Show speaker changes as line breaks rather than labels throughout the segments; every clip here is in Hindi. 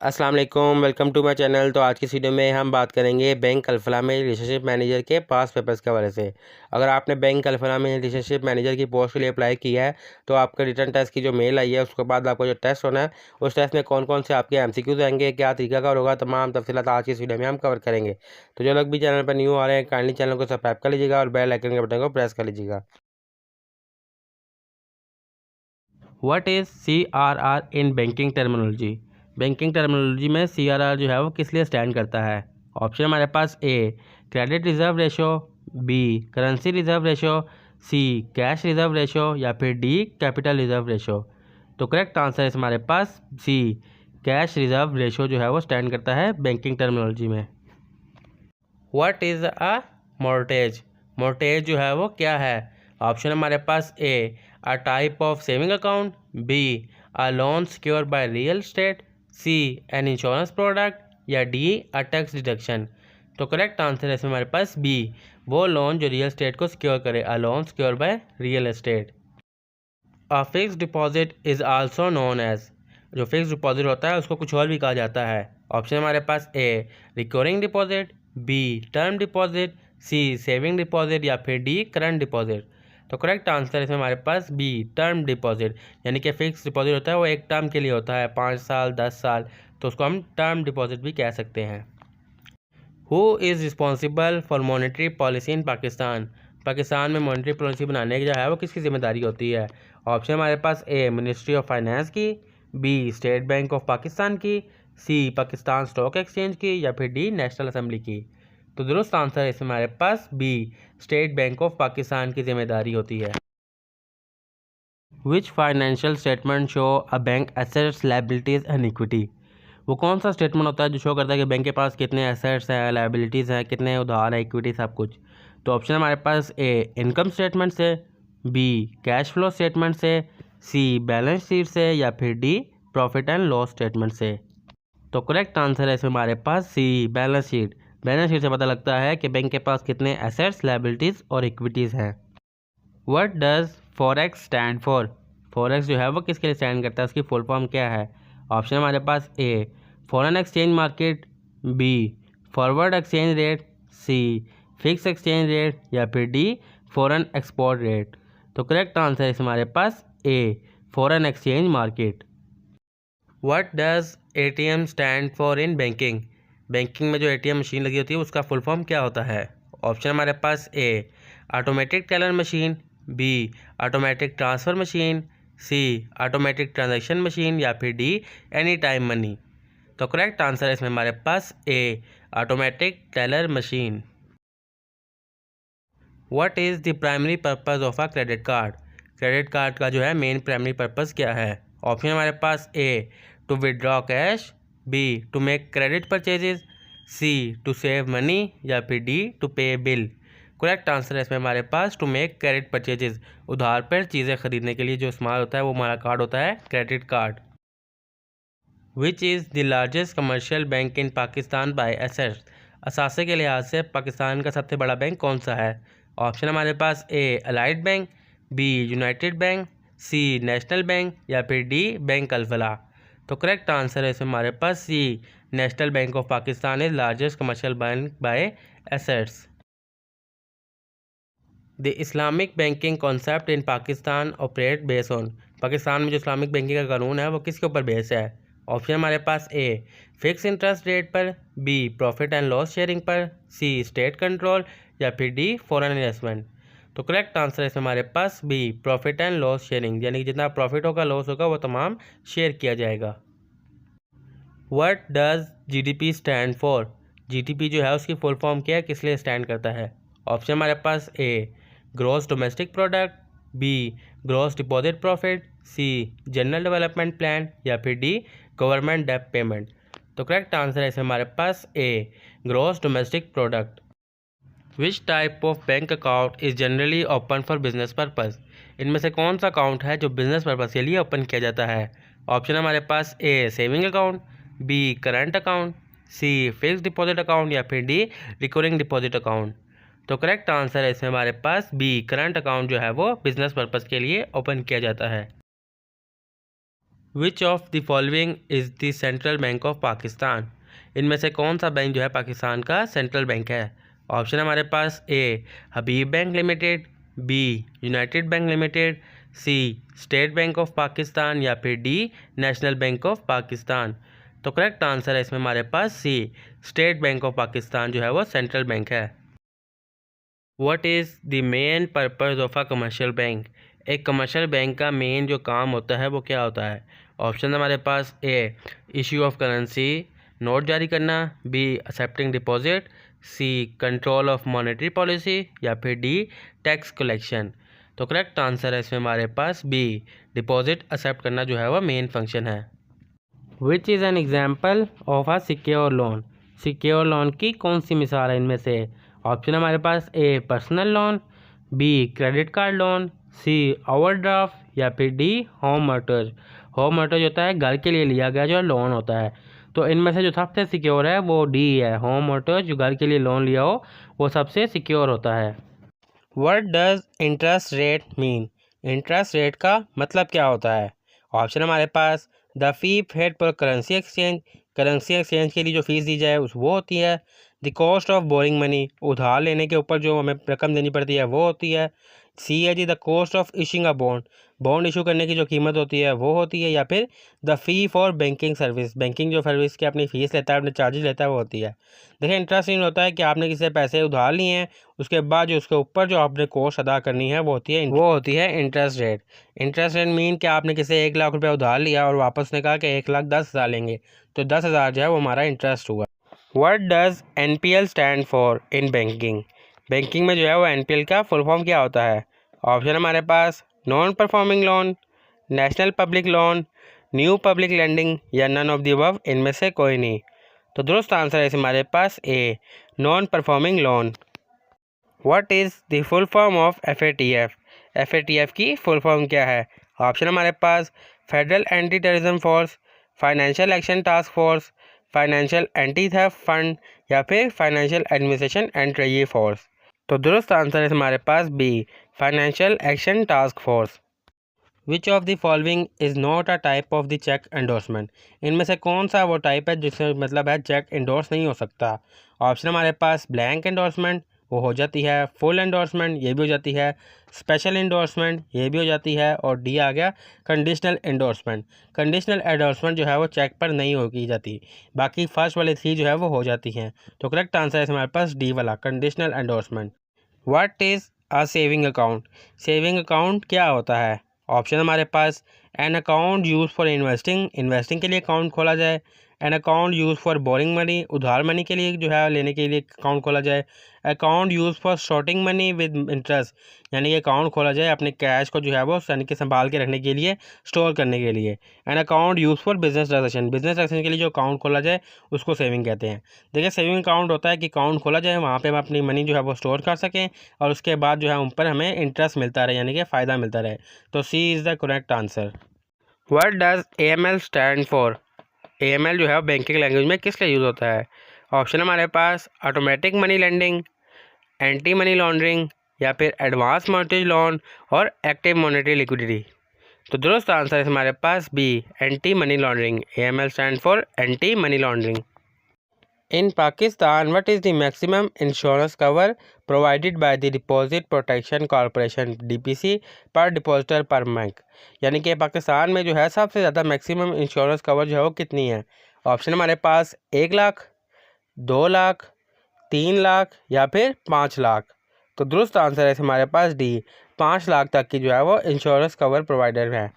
अस्सलाम वालेकुम, वेलकम टू माय चैनल। तो आज की इस वीडियो में हम बात करेंगे बैंक अल्फला में रिलेशनशिप मैनेजर के पास पेपर्स के हवाले से। अगर आपने बैंक अल्फला में रिलेशनशिप मैनेजर की पोस्ट के लिए अप्लाई किया है तो आपका रिटर्न टेस्ट की जो मेल आई है उसके बाद आपका जो टेस्ट होना है उस टेस्ट में कौन कौन से आपके MCQs आएंगे, क्या तरीका का होगा, तमाम तफसीलात आज की इस वीडियो में हम कवर करेंगे। तो जो लोग भी चैनल पर न्यू आ रहे हैं काइंडली चैनल को सब्सक्राइब कर लीजिएगा और बेल आइकन के बटन को प्रेस कर लीजिएगा। What is CRR in banking terminology? Banking terminology में CRR जो है वो किस लिए स्टैंड करता है? ऑप्शन हमारे पास A credit reserve ratio, B currency reserve ratio, C cash reserve ratio या फिर डी कैपिटल रिजर्व रेशो। तो करेक्ट आंसर है हमारे पास सी कैश रिजर्व रेशो जो है वो स्टैंड करता है बैंकिंग टर्मिनोलॉजी में। What is a mortgage? Mortgage जो है वो क्या है? ऑप्शन हमारे पास A a type of saving account, B a loan secure by real estate, C an insurance product या डी अ टैक्स डिडक्शन। तो करेक्ट आंसर है इसमें हमारे पास बी, वो लोन जो रियल एस्टेट को सिक्योर करे, a loan secure by real estate. A fix deposit is also known as, जो फिक्स डिपॉजिट होता है उसको कुछ और भी कहा जाता है। ऑप्शन हमारे पास A recurring deposit, B term deposit, C saving deposit या फिर डी करंट डिपॉजिट। तो करेक्ट आंसर है इसमें हमारे पास बी टर्म डिपॉजिट, यानी कि फिक्स डिपॉजिट होता है वो एक टर्म के लिए होता है, 5 साल 10 साल, तो उसको हम टर्म डिपॉजिट भी कह सकते हैं। Who is responsible for monetary policy in Pakistan? Pakistan में मॉनेटरी पॉलिसी बनाने की जो है वो किसकी जिम्मेदारी होती है? ऑप्शन हमारे पास ए मिनिस्ट्री ऑफ फाइनेंस की, B state bank of Pakistan की, सी पाकिस्तान स्टॉक एक्सचेंज की या फिर डी नेशनल असेंबली की। तो दुरुस्त आंसर है इसमें हमारे पास B state bank of Pakistan की जिम्मेदारी होती है। Which financial statement show a bank assets liabilities and equity? वो कौन सा स्टेटमेंट होता है जो शो करता है कि बैंक के पास कितने एसेट्स हैं, लायबिलिटीज़ हैं, कितने उधार है, इक्विटी, सब कुछ। तो ऑप्शन हमारे पास ए इनकम स्टेटमेंट से, बी कैश फ्लो स्टेटमेंट से, सी बैलेंस शीट से या फिर D profit and loss statement से। तो करेक्ट आंसर है इसमें हमारे पास सी बैलेंस शीट। बैलेंस शीट से पता लगता है कि बैंक के पास कितने एसेट्स, लायबिलिटीज़ और इक्विटीज़ हैं। What does forex stand for? Forex जो है वो किसके लिए स्टैंड करता है, उसकी फुल फॉर्म क्या है? ऑप्शन हमारे पास A foreign exchange market, B forward exchange rate, C fix exchange rate या फिर डी फॉरेन एक्सपोर्ट रेट। तो करेक्ट आंसर है हमारे पास A foreign exchange market. What does ATM stand for in banking? Banking में जो ATM मशीन लगी होती है उसका फुल फॉर्म क्या होता है? ऑप्शन हमारे पास A automatic teller machine, B automatic transfer machine, C automatic transaction machine या फिर डी एनी टाइम मनी। तो करेक्ट आंसर है इसमें हमारे पास A automatic teller machine. What is the primary purpose of a credit card? Credit card का जो है मेन प्राइमरी पर्पज़ क्या है? ऑप्शन हमारे पास A to withdraw cash, B to make credit purchases, C to save money या फिर D to pay bill. Correct answer है इसमें हमारे पास टू मेक क्रेडिट परचेजेस, उधार पर चीज़ें खरीदने के लिए जो इस्तेमाल होता है वो हमारा कार्ड होता है credit card. Which is the largest commercial bank in Pakistan by assets? असासे के लिहाज से पाकिस्तान का सबसे बड़ा बैंक कौन सा है? ऑप्शन हमारे पास A Allied Bank, B United Bank, C National Bank या फिर डी बैंक अल्फला। तो करेक्ट आंसर है इसमें हमारे पास C National Bank of Pakistan is largest commercial bank by assets. The Islamic banking concept in Pakistan operate base on? Pakistan में जो इस्लामिक बैंकिंग का कानून है वो किसके ऊपर बेस है? ऑप्शन हमारे पास ए फिक्स इंटरेस्ट रेट पर, B profit and loss sharing पर, सी स्टेट कंट्रोल या फिर डी फॉरेन इन्वेस्टमेंट। तो करेक्ट आंसर है इसमें हमारे पास B profit and loss sharing, यानी कि जितना प्रॉफिट होगा लॉस होगा वो तमाम शेयर किया जाएगा। What does GDP stand for? GDP जो है उसकी फुल फॉर्म क्या है, किस लिए स्टैंड करता है? ऑप्शन हमारे पास A gross domestic product, B gross deposit profit, C general development plan या फिर डी गवर्नमेंट डेट पेमेंट। तो करेक्ट आंसर है इसमें हमारे पास A gross domestic product. Which type of bank account is generally open for business purpose? इनमें से कौन सा अकाउंट है जो बिजनेस पर्पज़ के लिए ओपन किया जाता है? ऑप्शन हमारे पास A saving account, B current account, C fix deposit account या फिर डी रिकरिंग डिपॉजिट अकाउंट। तो करेक्ट आंसर है इसमें हमारे पास बी करंट अकाउंट जो है वो बिजनेस पर्पज़ के लिए ओपन किया जाता है। विच of the following is the central bank of Pakistan. इनमें से कौन सा बैंक जो है पाकिस्तान का सेंट्रल बैंक है। ऑप्शन है हमारे पास A Habib Bank Limited, B United Bank Limited, C State bank of Pakistan या फिर D National Bank of Pakistan. तो करेक्ट आंसर है इसमें हमारे पास C State bank of Pakistan जो है वो सेंट्रल बैंक है। What is the main purpose of a commercial bank. एक कमर्शियल बैंक का मेन जो काम होता है वो क्या होता है। ऑप्शन हमारे पास A issue of currency note जारी करना, B excepting deposit, C control of monetary policy या फिर डी टैक्स कलेक्शन। तो करेक्ट आंसर है इसमें हमारे पास बी डिपॉजिट एक्सेप्ट करना जो है वह मेन फंक्शन है। Which is an example of a secure loan. Secure loan की कौन सी मिसाल है इनमें से। ऑप्शन हमारे पास A personal loan, B credit card loan, C overdraft या फिर D home mortgage. Home mortgage होता है घर के लिए लिया गया जो लोन होता है। तो इनमें से जो सबसे सिक्योर है वो डी है, होम मॉर्टगेज। जो घर के लिए लोन लिया हो वो सबसे सिक्योर होता है। What does interest rate mean. Interest rate का मतलब क्या होता है। ऑप्शन हमारे पास द फी पेड पर करेंसी एक्सचेंज, करेंसी एक्सचेंज के लिए जो फीस दी जाए उस वो होती है। The cost of boring money, उधार लेने के ऊपर जो हमें रकम देनी पड़ती है वो होती है। सी है जी the cost of issuing a bond, bond issue करने की जो कीमत होती है वो होती है। या फिर the fee for banking service, banking जो सर्विस की अपनी फ़ीस लेता है, अपने चार्जेस लेता है वो होती है। देखिए इंटरेस्ट इन होता है कि आपने किसी से पैसे उधार लिए हैं, उसके बाद जो उसके ऊपर जो आपने कॉस्ट अदा करनी है वो होती है interest rate. Interest rate mean कि आपने किसी से 1,00,000 उधार लिया और वापस ने कहा कि 1,10,000 लेंगे, तो 10,000 जो है वो हमारा इंटरेस्ट हुआ। What does NPL stand for in banking. Banking में जो है वो NPL का फुल फॉर्म क्या होता है। ऑप्शन हमारे पास non performing loan, national public loan, new public lending या नन ऑफ द अबव, इनमें से कोई नहीं। तो दुरुस्त आंसर है हमारे पास A non performing loan. What is the full form of FATF। FATF की फुल फॉर्म क्या है। ऑप्शन हमारे पास federal anti terrorism force, financial action task force, financial anti theft fund या फिर financial administration and treasury force. तो दुरुस्त आंसर है हमारे पास B financial action task force. Which of the following is not a type of the cheque endorsement. इनमें से कौन सा वो टाइप है जिसमें मतलब है चेक एंडोर्स नहीं हो सकता। ऑप्शन हमारे पास ब्लैंक एंडोर्समेंट वो हो जाती है, फुल एंडोर्समेंट ये भी हो जाती है, स्पेशल एंडोर्समेंट ये भी हो जाती है, और डी आ गया कंडीशनल एंडोर्समेंट। कंडीशनल एंडोर्समेंट जो है वो चेक पर नहीं हो की जाती, बाकी फर्स्ट वाली थ्री जो है वो हो जाती हैं। तो करेक्ट आंसर है हमारे पास डी वाला conditional endorsement. What is a saving account. Saving account क्या होता है। ऑप्शन हमारे पास an account use for investing, investing के लिए अकाउंट खोला जाए। An account use for borrowing money, उधार मनी के लिए जो है लेने के लिए अकाउंट खोला जाए। Account use for shorting money with interest, यानी कि अकाउंट खोला जाए अपने कैश को जो है वो यानी कि संभाल के रखने के लिए, स्टोर करने के लिए। N account use for business transaction, business transaction के लिए जो अकाउंट खोला जाए उसको सेविंग कहते हैं। देखिए सेविंग अकाउंट होता है कि अकाउंट खोला जाए वहाँ पे हम अपनी मनी जो है वो स्टोर कर सकें और उसके बाद जो है उन पर हमें इंटरेस्ट मिलता रहे, यानी कि फ़ायदा मिलता रहे। तो C is the correct answer. What does AML stand for. AML जो है बैंकिंग लैंग्वेज में किस लिए यूज़ होता है। ऑप्शन हमारे पास automatic money lending, anti money laundering या फिर एडवांस मॉर्टगेज लोन और एक्टिव मॉनेटरी लिक्विडिटी। तो दुरुस्त आंसर है हमारे पास B anti money laundering. AML stand for anti money laundering. In Pakistan, what is the maximum insurance cover provided by the Deposit Protection Corporation DPC per depositor per month। यानी कि पाकिस्तान में जो है सबसे ज़्यादा मैक्सिमम इंश्योरेंस कवर जो है वो कितनी है। ऑप्शन हमारे पास 1,00,000, 2,00,000, 3,00,000 या फिर 5,00,000। तो दुरुस्त आंसर है हमारे पास डी 5,00,000 तक की जो है वो इंश्योरेंस कवर प्रोवाइडर है।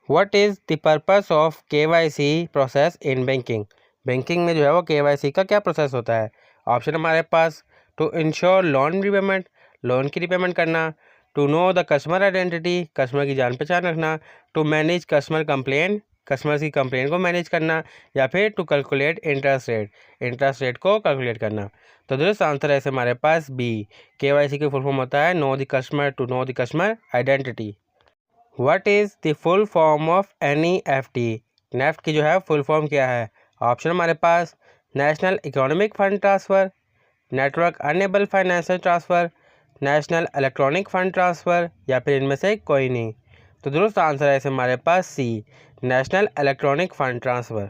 What is the purpose of KYC process in banking. Banking में जो है वो KYC का क्या प्रोसेस होता है। ऑप्शन हमारे पास to insure loan repayment, loan की रिपेमेंट करना, to know the customer identity, customer की जान पहचान रखना, to manage customer complain, customer की कंप्लेन को मैनेज करना, या फिर to calculate interest rate, interest rate को कैलकुलेट करना। तो दुरुस्त आंसर है हमारे पास बी KYC की फुल फॉर्म होता है know the customer, to know the customer identity. What is the full form of NEFT। NEFT की जो है फुल फॉर्म क्या है। ऑप्शन हमारे पास national economic fund transfer, network enable financial transfer, national electronic fund transfer या फिर इनमें से कोई नहीं। तो दुरुस्त आंसर है इसमें हमारे पास C, national electronic fund transfer.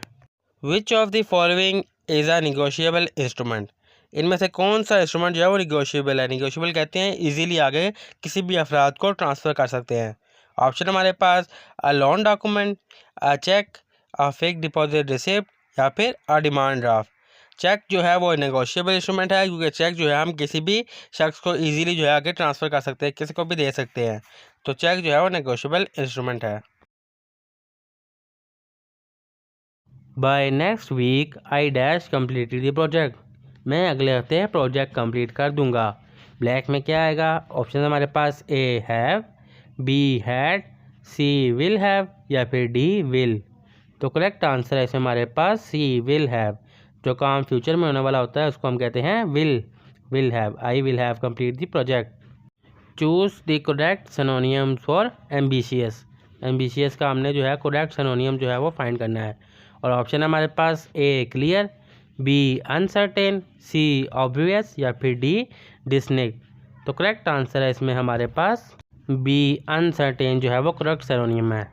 Which of the following is a negotiable instrument? इनमें से कौन सा इंस्ट्रूमेंट जो है वो निगोशिएबल है? निगोशिएबल कहते हैं इजीली आगे किसी भी अफराद को ट्रांसफ़र कर सकते हैं। ऑप्शन हमारे पास a loan document, a cheque, a fixed deposit receipt या फिर अ डिमांड ड्राफ्ट। चेक जो है वो नेगोशिएबल इंस्ट्रूमेंट है, क्योंकि चेक जो है हम किसी भी शख्स को इजीली जो है आगे ट्रांसफ़र कर सकते हैं, किसी को भी दे सकते हैं। तो चेक जो है वो नेगोशिएबल इंस्ट्रूमेंट है। By next week I dash completed the project. मैं अगले हफ्ते प्रोजेक्ट कंप्लीट कर दूंगा। ब्लैक में क्या आएगा? ऑप्शन हमारे पास A have, B had, C will have या फिर डी विल। तो करेक्ट आंसर है इसमें हमारे पास सी विल हैव। जो काम फ्यूचर में होने वाला होता है उसको हम कहते हैं will have. I will have complete the project. Choose the correct सिनोनियम for ambitious. Ambitious का हमने जो है करेक्ट सिनोनियम जो है वो फाइंड करना है। और ऑप्शन है हमारे पास ए क्लियर, बी अनसर्टेन, सी ऑब्वियस या फिर डी डिस्निक। तो करेक्ट आंसर है इसमें हमारे पास बी अनसर्टेन जो है वो करेक्ट सिनोनियम है।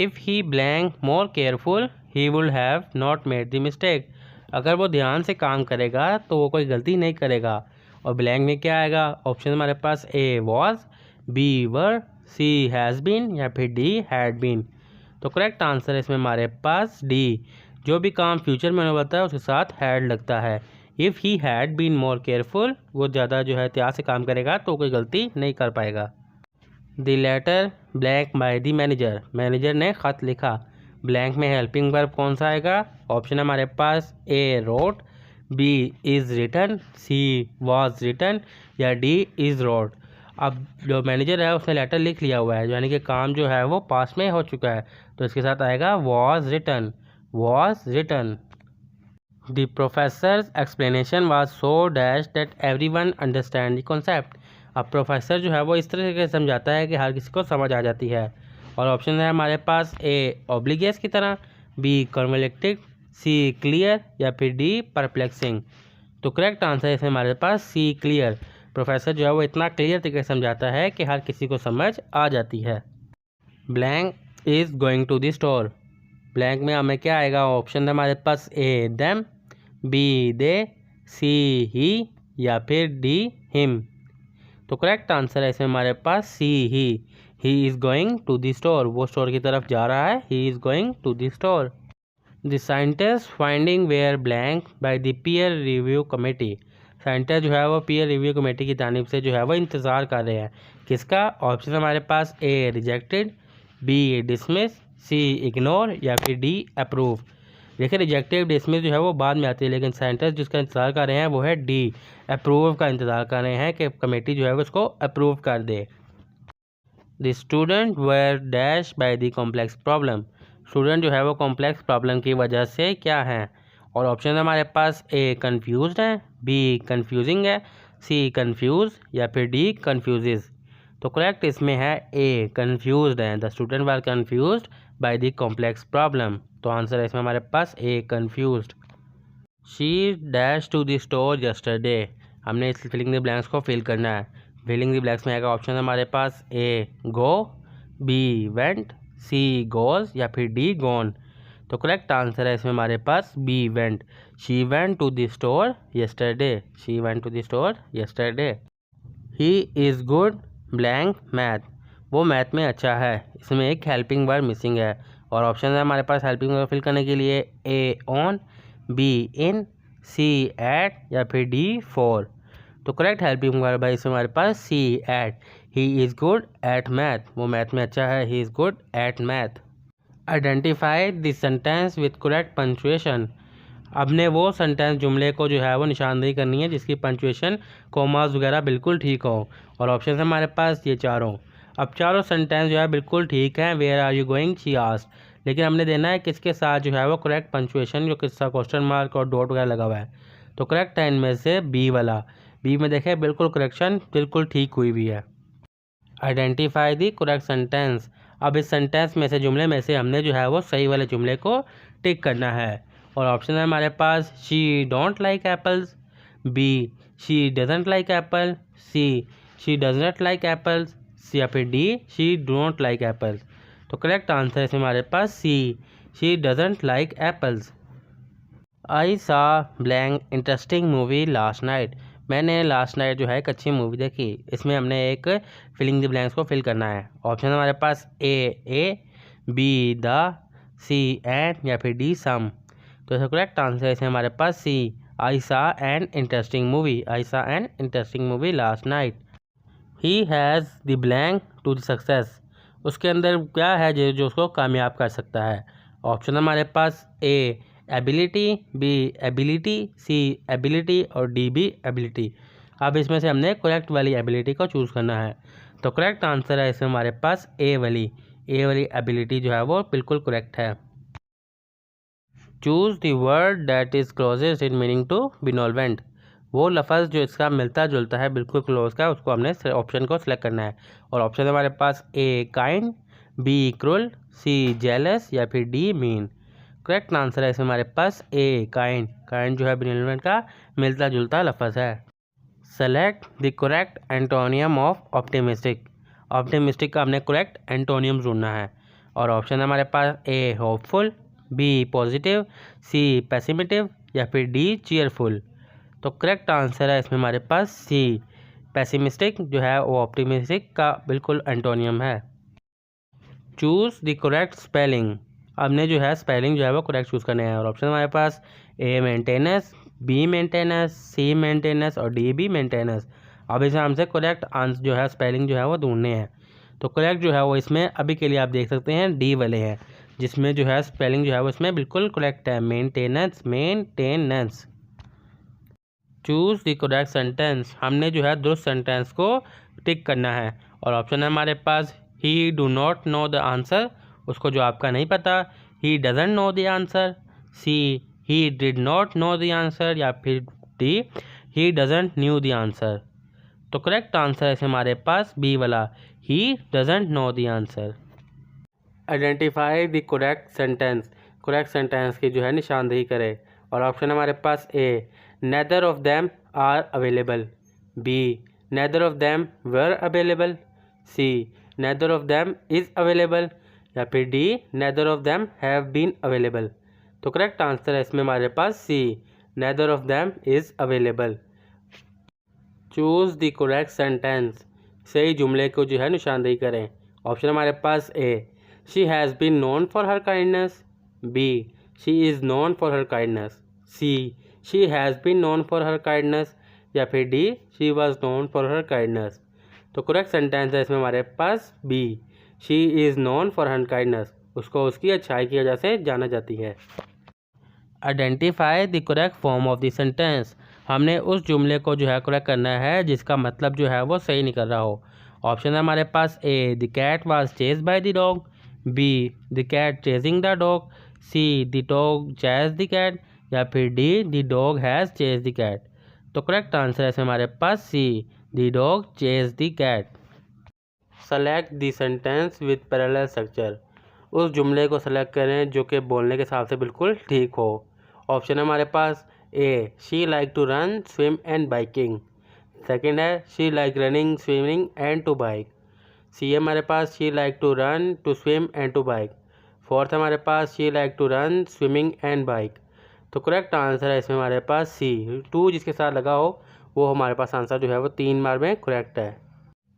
If he blank more careful he would have not made the mistake. अगर वो ध्यान से काम करेगा तो वो कोई गलती नहीं करेगा। और ब्लैंक में क्या आएगा? ऑप्शन हमारे पास A was, B were, C has been या फिर डी हैड बीन। तो करेक्ट आंसर है इसमें हमारे पास डी। जो भी काम फ्यूचर में होने वाला है उसके साथ हैड लगता है। If he had been more careful, वो ज़्यादा जो है एहतियात से काम करेगा तो कोई गलती नहीं कर पाएगा। The letter blank by the manager. Manager ने ख़त लिखा। ब्लैंक में हेल्पिंग वर्ब कौन सा आएगा? ऑप्शन हमारे पास A wrote, B is written, C was written या डी इज़ रोट। अब जो मैनेजर है उसने लेटर लिख लिया हुआ है, यानी कि काम जो है वो पास में हो चुका है, तो इसके साथ आएगा was written, was written. The professor's explanation was so dash that everyone understand the concept. अब प्रोफेसर जो है वो इस तरह से समझाता है कि हर किसी को समझ आ जाती है। और ऑप्शन है हमारे पास ए ऑब्लिगियस की तरह, बी कॉन्वेलेक्टिव, सी क्लियर या फिर डी परप्लेक्सिंग। तो करेक्ट आंसर है इसमें हमारे पास सी क्लियर। प्रोफेसर जो है वो इतना क्लियर तरीके से समझाता है कि हर किसी को समझ आ जाती है। Blank is going to the store. Blank में हमें क्या आएगा? ऑप्शन है हमारे पास ए them, B they, C he या फिर डी हिम। तो करेक्ट आंसर है इसमें हमारे पास C he is going to the store. वो स्टोर की तरफ जा रहा है। He is going to the store. The scientist finding were blank by the peer review committee. Scientist जो है वो पीयर रिव्यू कमेटी की जानिब से जो है वो इंतज़ार कर रहे हैं। किसका? ऑप्शन हमारे पास ए रिजेक्टेड, बी डिसमिस, सी इग्नोर या फिर डी अप्रूव। देखिए रिजेक्टेड डिसमिस जो है वो बाद में आती है, लेकिन साइंटिस्ट जिसका इंतज़ार कर रहे हैं वो है डी अप्रूव का इंतज़ार कर रहे हैं कि कमेटी जो है वो उसको अप्रूव कर दे। The student were dash by the complex problem. Student जो है वो कॉम्प्लेक्स प्रॉब्लम की वजह से क्या है? और ऑप्शन हमारे पास ए कन्फ्यूज्ड है, बी कन्फ्यूजिंग है, सी कन्फ्यूज या फिर डी कन्फ्यूजेज। तो करेक्ट इसमें है ए कन्फ्यूज्ड है। The student were confused by the complex problem. तो आंसर है इसमें हमारे पास A confused. She dash to the store yesterday. हमने इस फिलिंग द ब्लैंक्स को फिल करना है। फिलिंग द ब्लैंक्स में आएगा ऑप्शन हमारे पास A go, B went, C goes या फिर डी गोन। तो करेक्ट आंसर है इसमें हमारे पास B went. She went to the store yesterday. She went to the store yesterday. He is good blank math. वो मैथ में अच्छा है। इसमें एक हेल्पिंग वर्ब मिसिंग है। और ऑप्शन है हमारे पास हेल्पिंग वर्ब फिल करने के लिए A on, B in, C at या फिर डी फॉर। तो करेक्ट हेल्पिंग वर्ब है इसमें हमारे पास C at. He is good at math. वो मैथ में अच्छा है। He is good at math. Identify the sentence with correct punctuation. अब ने वो सेंटेंस जुमले को जो है वो निशानदेही करनी है जिसकी पंचुएशन कोमास वगैरह बिल्कुल ठीक हो। और ऑप्शन है हमारे पास ये चारों। अब चारों सेंटेंस जो है बिल्कुल ठीक है। Where are you going she asked. लेकिन हमने देना है किसके साथ जो है वो करेक्ट पंचुएशन, जो किसका क्वेश्चन मार्क और डॉट वगैरह लगा हुआ है। तो करेक्ट है इनमें से बी वाला। बी में देखें बिल्कुल करेक्शन बिल्कुल ठीक हुई हुई है। Identify the correct sentence. अब इस सेंटेंस में से जुमले में से हमने जो है वो सही वाले जुमले को टिक करना है। और ऑप्शन है हमारे पास she don't like apples, B she doesn't like apple, C she does not like apples, या फिर D she do not like apples. तो करेक्ट आंसर है इसमें हमारे पास C, she doesn't like apples. I saw blank interesting movie last night. मैंने लास्ट नाइट जो है एक अच्छी मूवी देखी। इसमें हमने एक फिलिंग द ब्लैंक्स को फिल करना है। ऑप्शन हमारे पास ए, बी द, सी एंड या फिर डी सम। तो इसका करेक्ट आंसर है इसमें हमारे पास सी, आई saw an interesting movie, I saw an interesting movie last night. He has the blank to the success. उसके अंदर क्या है जो उसको कामयाब कर सकता है। ऑप्शन हमारे पास ए एबिलिटी, बी एबिलिटी, सी एबिलिटी और डी बी एबिलिटी। अब इसमें से हमने करेक्ट वाली एबिलिटी को चूज़ करना है। तो करेक्ट आंसर है इसमें हमारे पास ए वाली एबिलिटी जो है वो बिल्कुल करेक्ट है। Choose the word that is closest in meaning to benevolent. वो लफ्ज़ जो इसका मिलता जुलता है बिल्कुल क्लोज का, उसको हमने ऑप्शन को सिलेक्ट करना है। और ऑप्शन हमारे पास A kind, B cruel, C jealous या फिर डी मीन। करेक्ट आंसर है इसमें हमारे पास ए काइंड जो है बिनोल्वेंट का मिलता जुलता लफ्ज़ है। Select the correct antonym of optimistic. Optimistic का हमने करेक्ट एंटोनियम ढूंढना है। और ऑप्शन हमारे पास ए होपफुल, बी पॉजिटिव, सी पैसिमिटिव या फिर डी चीयरफुल। तो करेक्ट आंसर है इसमें हमारे पास सी, पैसिमिस्टिक जो है वो ऑप्टिमिस्टिक का बिल्कुल एंटोनियम है। Choose the correct spelling. हमने जो है स्पेलिंग जो है वो करेक्ट चूज़ करने हैं। और ऑप्शन हमारे पास ए मेंटेनेंस, बी मेंटेनेंस, सी मेंटेनेंस और डी बी मेंटेनेंस। अब इसे हमसे करेक्ट आंसर जो है स्पेलिंग जो है वो ढूंढने हैं। तो करेक्ट जो है वो इसमें अभी के लिए आप देख सकते हैं डी वाले हैं, जिसमें जो है स्पेलिंग जो है वो इसमें बिल्कुल करेक्ट है, maintenance. Choose the correct sentence. हमने जो है दुरुस्त सेंटेंस को टिक करना है। और ऑप्शन है हमारे पास he do not know the answer, उसको जो आपका नहीं पता, he doesn't know the answer, C he did not know the answer या फिर D he doesn't knew the answer. तो करेक्ट आंसर है हमारे पास बी वाला, he doesn't know the answer. Identify the correct sentence. Correct sentence की जो है निशानदेही करें। और ऑप्शन हमारे पास A neither of them are available, B neither of them were available, C neither of them is available या फिर D neither of them have been available. तो करेक्ट आंसर है इसमें हमारे पास C, neither of them is available. Choose the correct sentence. सही जुमले को जो है निशानदेही करें। ऑप्शन हमारे पास A she has been known for her kindness, B she is known for her kindness, C she has been known for her kindness या फिर D she was known for her kindness. तो करेक्ट सेंटेंस है इसमें हमारे पास B, she is known for her kindness, उसको उसकी अच्छाई की वजह से जाना जाती है। Identify the correct form of the sentence. हमने उस जुमले को जो है करेक्ट करना है जिसका मतलब जो है वो सही निकल रहा हो। ऑप्शन है हमारे पास A the cat was chased by the dog, B the cat chasing the dog, C the dog chase the cat या फिर D the dog has chase the cat. तो करेक्ट आंसर है हमारे पास C, the dog chase the cat. Select the sentence with parallel structure. उस जुमले को सेलेक्ट करें जो कि बोलने के हिसाब से बिल्कुल ठीक हो। ऑप्शन है हमारे पास A she like to run swim and biking, second है she like running swimming and to bike, C है हमारे पास she like to run to swim and to bike, fourth हमारे पास she like to run swimming and bike. तो करेक्ट आंसर है इसमें हमारे पास सी, टू जिसके साथ लगा हो वो हमारे पास आंसर जो है वो 3 बार में करेक्ट है।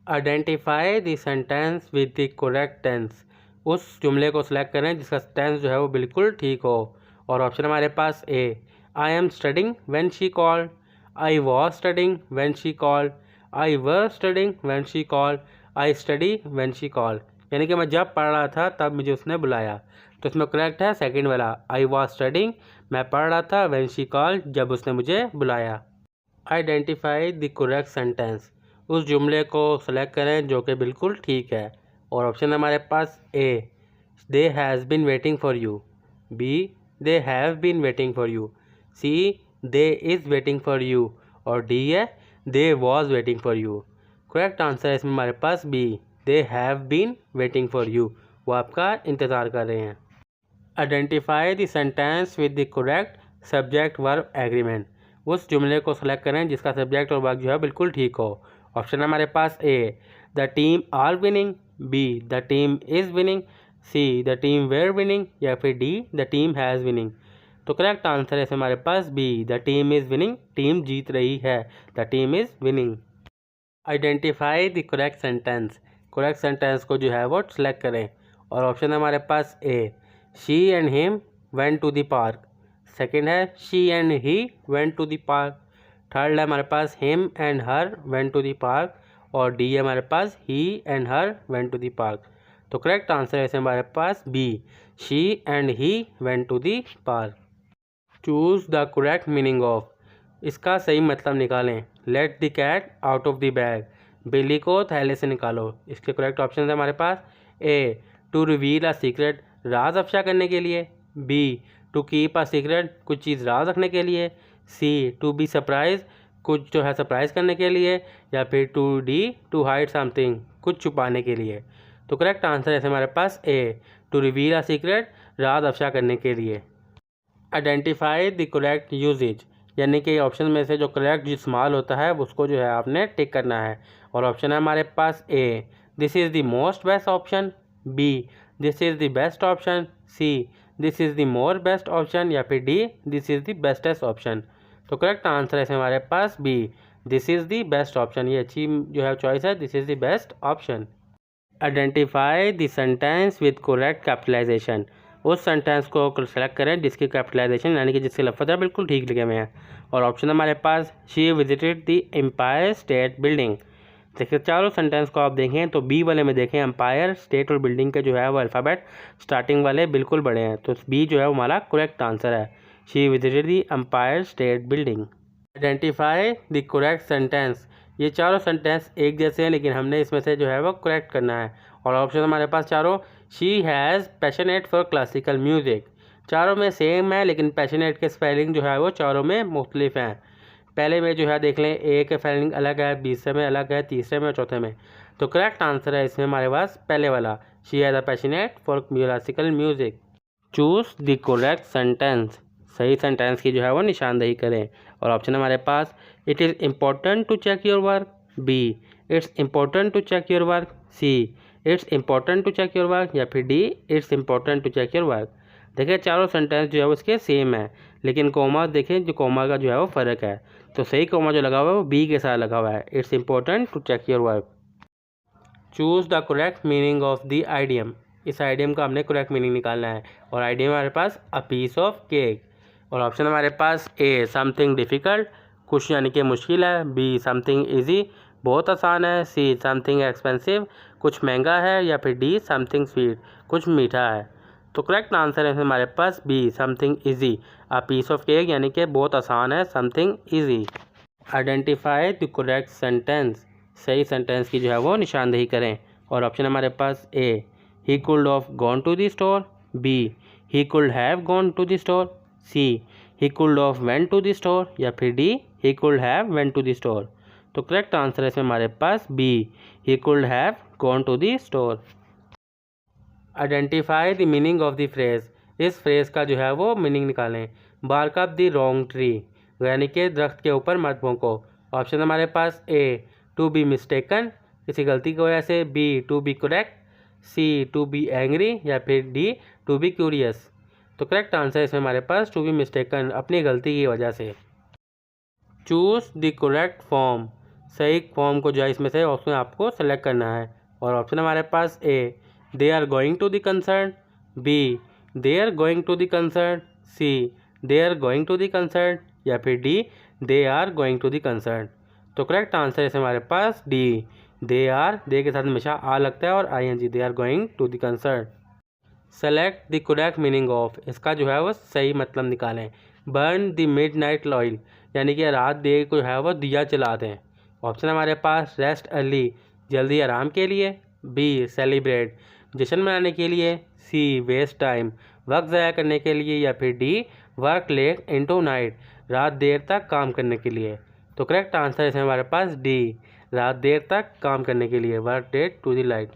Identify the sentence with the correct tense. उस जुमले को सिलेक्ट करें जिसका टेंस जो है वो बिल्कुल ठीक हो। और ऑप्शन हमारे पास A I am studying when she called, I was studying when she called, I were studying when she called, I study when she called. यानी कि मैं जब पढ़ रहा था तब मुझे उसने बुलाया। तो इसमें करेक्ट है सेकंड वाला, आई वॉज स्टडिंग, मैं पढ़ रहा था, व्हेन शी कॉल्ड, जब उसने मुझे बुलाया। Identify the correct sentence. उस जुमले को सेलेक्ट करें जो कि बिल्कुल ठीक है। और ऑप्शन हमारे पास A they has been waiting for you, B they have been waiting for you, C they is waiting for you और डी है they was waiting for you. Correct answer है इसमें हमारे पास B, they have been waiting for you, वो आपका इंतज़ार कर रहे हैं। Identify the sentence with the correct subject verb agreement. उस जुमले को सेलेक्ट करें जिसका सब्जेक्ट और वर्ब जो है बिल्कुल ठीक हो। ऑप्शन हमारे पास A the team are winning, B the team is winning, C the team were winning, या फिर D the team has winning. तो करेक्ट आंसर है हमारे पास B, the team is winning, team जीत रही है, the team is winning. Identify the correct sentence, correct sentence को जो है वो सिलेक्ट करें। और ऑप्शन है हमारे पास A, she and him went to the park. Second है she and he went to the park. Third है हमारे पास him and her went to the park. और डी है हमारे पास he and her went to the park. तो करेक्ट आंसर है हमारे पास B, she and he went to the park. Choose the correct meaning of, इसका सही मतलब निकालें। Let the cat out of the bag, बिल्ली को थैले से निकालो। इसके करेक्ट ऑप्शन है हमारे पास A, to reveal a secret, राज अफशा करने के लिए। B, to keep a secret, कुछ चीज़ राज रखने के लिए। सी, टू बी सरप्राइज, कुछ जो है सरप्राइज करने के लिए। या फिर to D, to hide something, कुछ छुपाने के लिए। तो करेक्ट आंसर है हमारे पास A, to reveal a secret, राज अफशा करने के लिए। आइडेंटिफाई द करेक्ट यूजेज, यानी कि ऑप्शन में से जो करेक्ट इस्तेमाल होता है उसको जो है आपने टिक करना है। और ऑप्शन है हमारे पास A, this is the most best option. B, this is the best option. C, this is the more best option. या फिर D, this is the bestest option. तो करेक्ट आंसर है हमारे पास B, this is the best option. ये अच्छी जो है चॉइस है, this is the best option. Identify the sentence with correct capitalisation, उस सेंटेंस को सेलेक्ट करें जिसकी कैपिटलाइजेशन यानी कि जिसके लफ्ज़ है बिल्कुल ठीक लिखे हुए हैं। और ऑप्शन हमारे पास she visited the Empire State Building. देखिए चारों सेंटेंस को आप देखें तो बी वाले में देखें एम्पायर, स्टेट और बिल्डिंग के जो है वो अल्फ़ाबेट स्टार्टिंग वाले बिल्कुल बड़े हैं, तो बी जो है वो हमारा करेक्ट आंसर है। She visited the Empire State Building. Identify the correct sentence, ये चारों सेंटेंस एक जैसे हैं लेकिन हमने इसमें से जो है वो करेक्ट करना है। और ऑप्शन हमारे पास चारों, she has passionate for classical music, चारों में सेम है लेकिन पैशनेट के स्पेलिंग जो है वो चारों में मुख्तलिफ हैं। पहले में जो है देख लें, ए के स्पेलिंग अलग है, दूसरे में अलग है, तीसरे में और चौथे में। तो करेक्ट आंसर है इसमें हमारे पास पहले वाला, she has a passionate for classical music. Choose the correct sentence, सही सेंटेंस की जो है वो निशानदेही करें। और ऑप्शन हमारे पास it is important to check your work. B, it's important to check your work. C, it's important to check your work. या फिर D, it's important to check your work. देखिए चारों सेंटेंस जो है उसके सेम है लेकिन कोमा देखें, जो कोमा का जो है वो फ़र्क है। तो सही कोमा जो लगा हुआ है वो बी के साथ लगा हुआ है, it's important to check your work. Choose the correct meaning of the idiom, इस आइडियम का हमने करेक्ट मीनिंग निकालना है। और आइडियम हमारे पास अ पीस ऑफ केक। और ऑप्शन हमारे पास ए, समथिंग डिफ़िकल्ट, कुछ यानी कि मुश्किल है। बी, समथिंग इजी, बहुत आसान है। सी, समथिंग एक्सपेंसिव, कुछ महंगा है। या फिर डी, समथिंग स्वीट, कुछ मीठा है। तो करेक्ट आंसर है हमारे पास B, something easy, a piece of cake यानी कि बहुत आसान है, something easy. Identify the correct sentence, सही सेंटेंस की जो है वो निशानदेही करें। और ऑप्शन हमारे पास A, he could of gone to the store. B, he could have gone to the store. C, he could of went to the store. या फिर D, he could have went to the store. तो करेक्ट आंसर है इसमें हमारे पास B, he could have gone to the store. Identify the meaning of the phrase, इस फ्रेज का जो है वो मीनिंग निकालें। Bark up the wrong tree, यानी कि दरख्त के ऊपर मत भौंको। ऑप्शन हमारे पास ए, टू बी मिस्टेकन, किसी गलती की वजह से। B, to be correct. C, to be angry. या फिर डी, टू बी क्यूरियस। तो करेक्ट आंसर है इसमें हमारे पास टू बी मिस्टेकन, अपनी गलती की वजह से। चूज़ द करेक्ट फॉर्म, सही फॉर्म को जो है इसमें से ऑप्शन आपको सेलेक्ट करना है। और ऑप्शन हमारे पास A, they are going to the concern. B, they are going to the concern. C, they are going to the concern. या फिर D, they are going to the concern. तो करेक्ट आंसर है हमारे पास डी, दे आर, दे के साथ हमेशा आ लगता है और ING, they are going to the concern. Select the correct meaning of, इसका जो है वो सही मतलब निकालें। बर्न द मिडनाइट ऑयल, यानी कि रात देर को जो है वो दिया जला दें। ऑप्शन हमारे पास रेस्ट अर्ली, जल्दी आराम के लिए। बी, सेलिब्रेट, जश्न मनाने के लिए। सी, वेस्ट टाइम, वक्त ज़ाया करने के लिए। या फिर D, work late into night, रात देर तक काम करने के लिए। तो करेक्ट आंसर है हमारे पास डी, रात देर तक काम करने के लिए, work late to the light.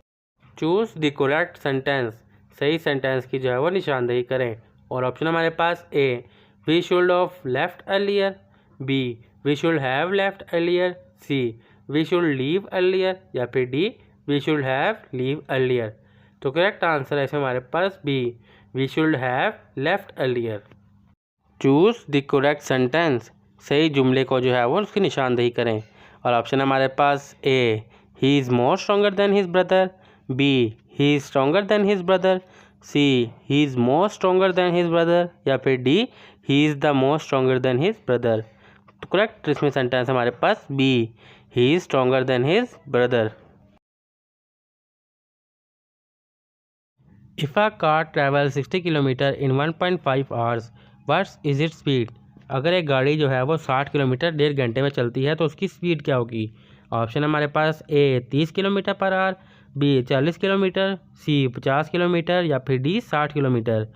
Choose the correct sentence, सही सेंटेंस की जो है वो निशानदेही करें। और ऑप्शन हमारे पास A, we should of left earlier. B, we should have left earlier. C, we should leave earlier. या फिर D, we should have leave earlier. तो करेक्ट आंसर है इसमें हमारे पास B, we should have left earlier. Choose the correct sentence, सही जुमले को जो है वो उसकी निशानदेही करें। और ऑप्शन है हमारे पास A, he is more stronger than his brother, B, he is stronger than his brother, C, he is more stronger than his brother, या फिर D, he is the more stronger than his brother. तो करेक्ट इसमें सेंटेंस हमारे पास B, he is stronger than his brother. If a car travels 60 kilometre in 1.5 hours, what is its speed? अगर एक गाड़ी जो है वो 60 किलोमीटर 1.5 घंटे में चलती है तो उसकी स्पीड क्या होगी? ऑप्शन हमारे पास A 30 kilometre per hour, B 40 kilometre, C 50 kilometre, या फिर डी 60 किलोमीटर।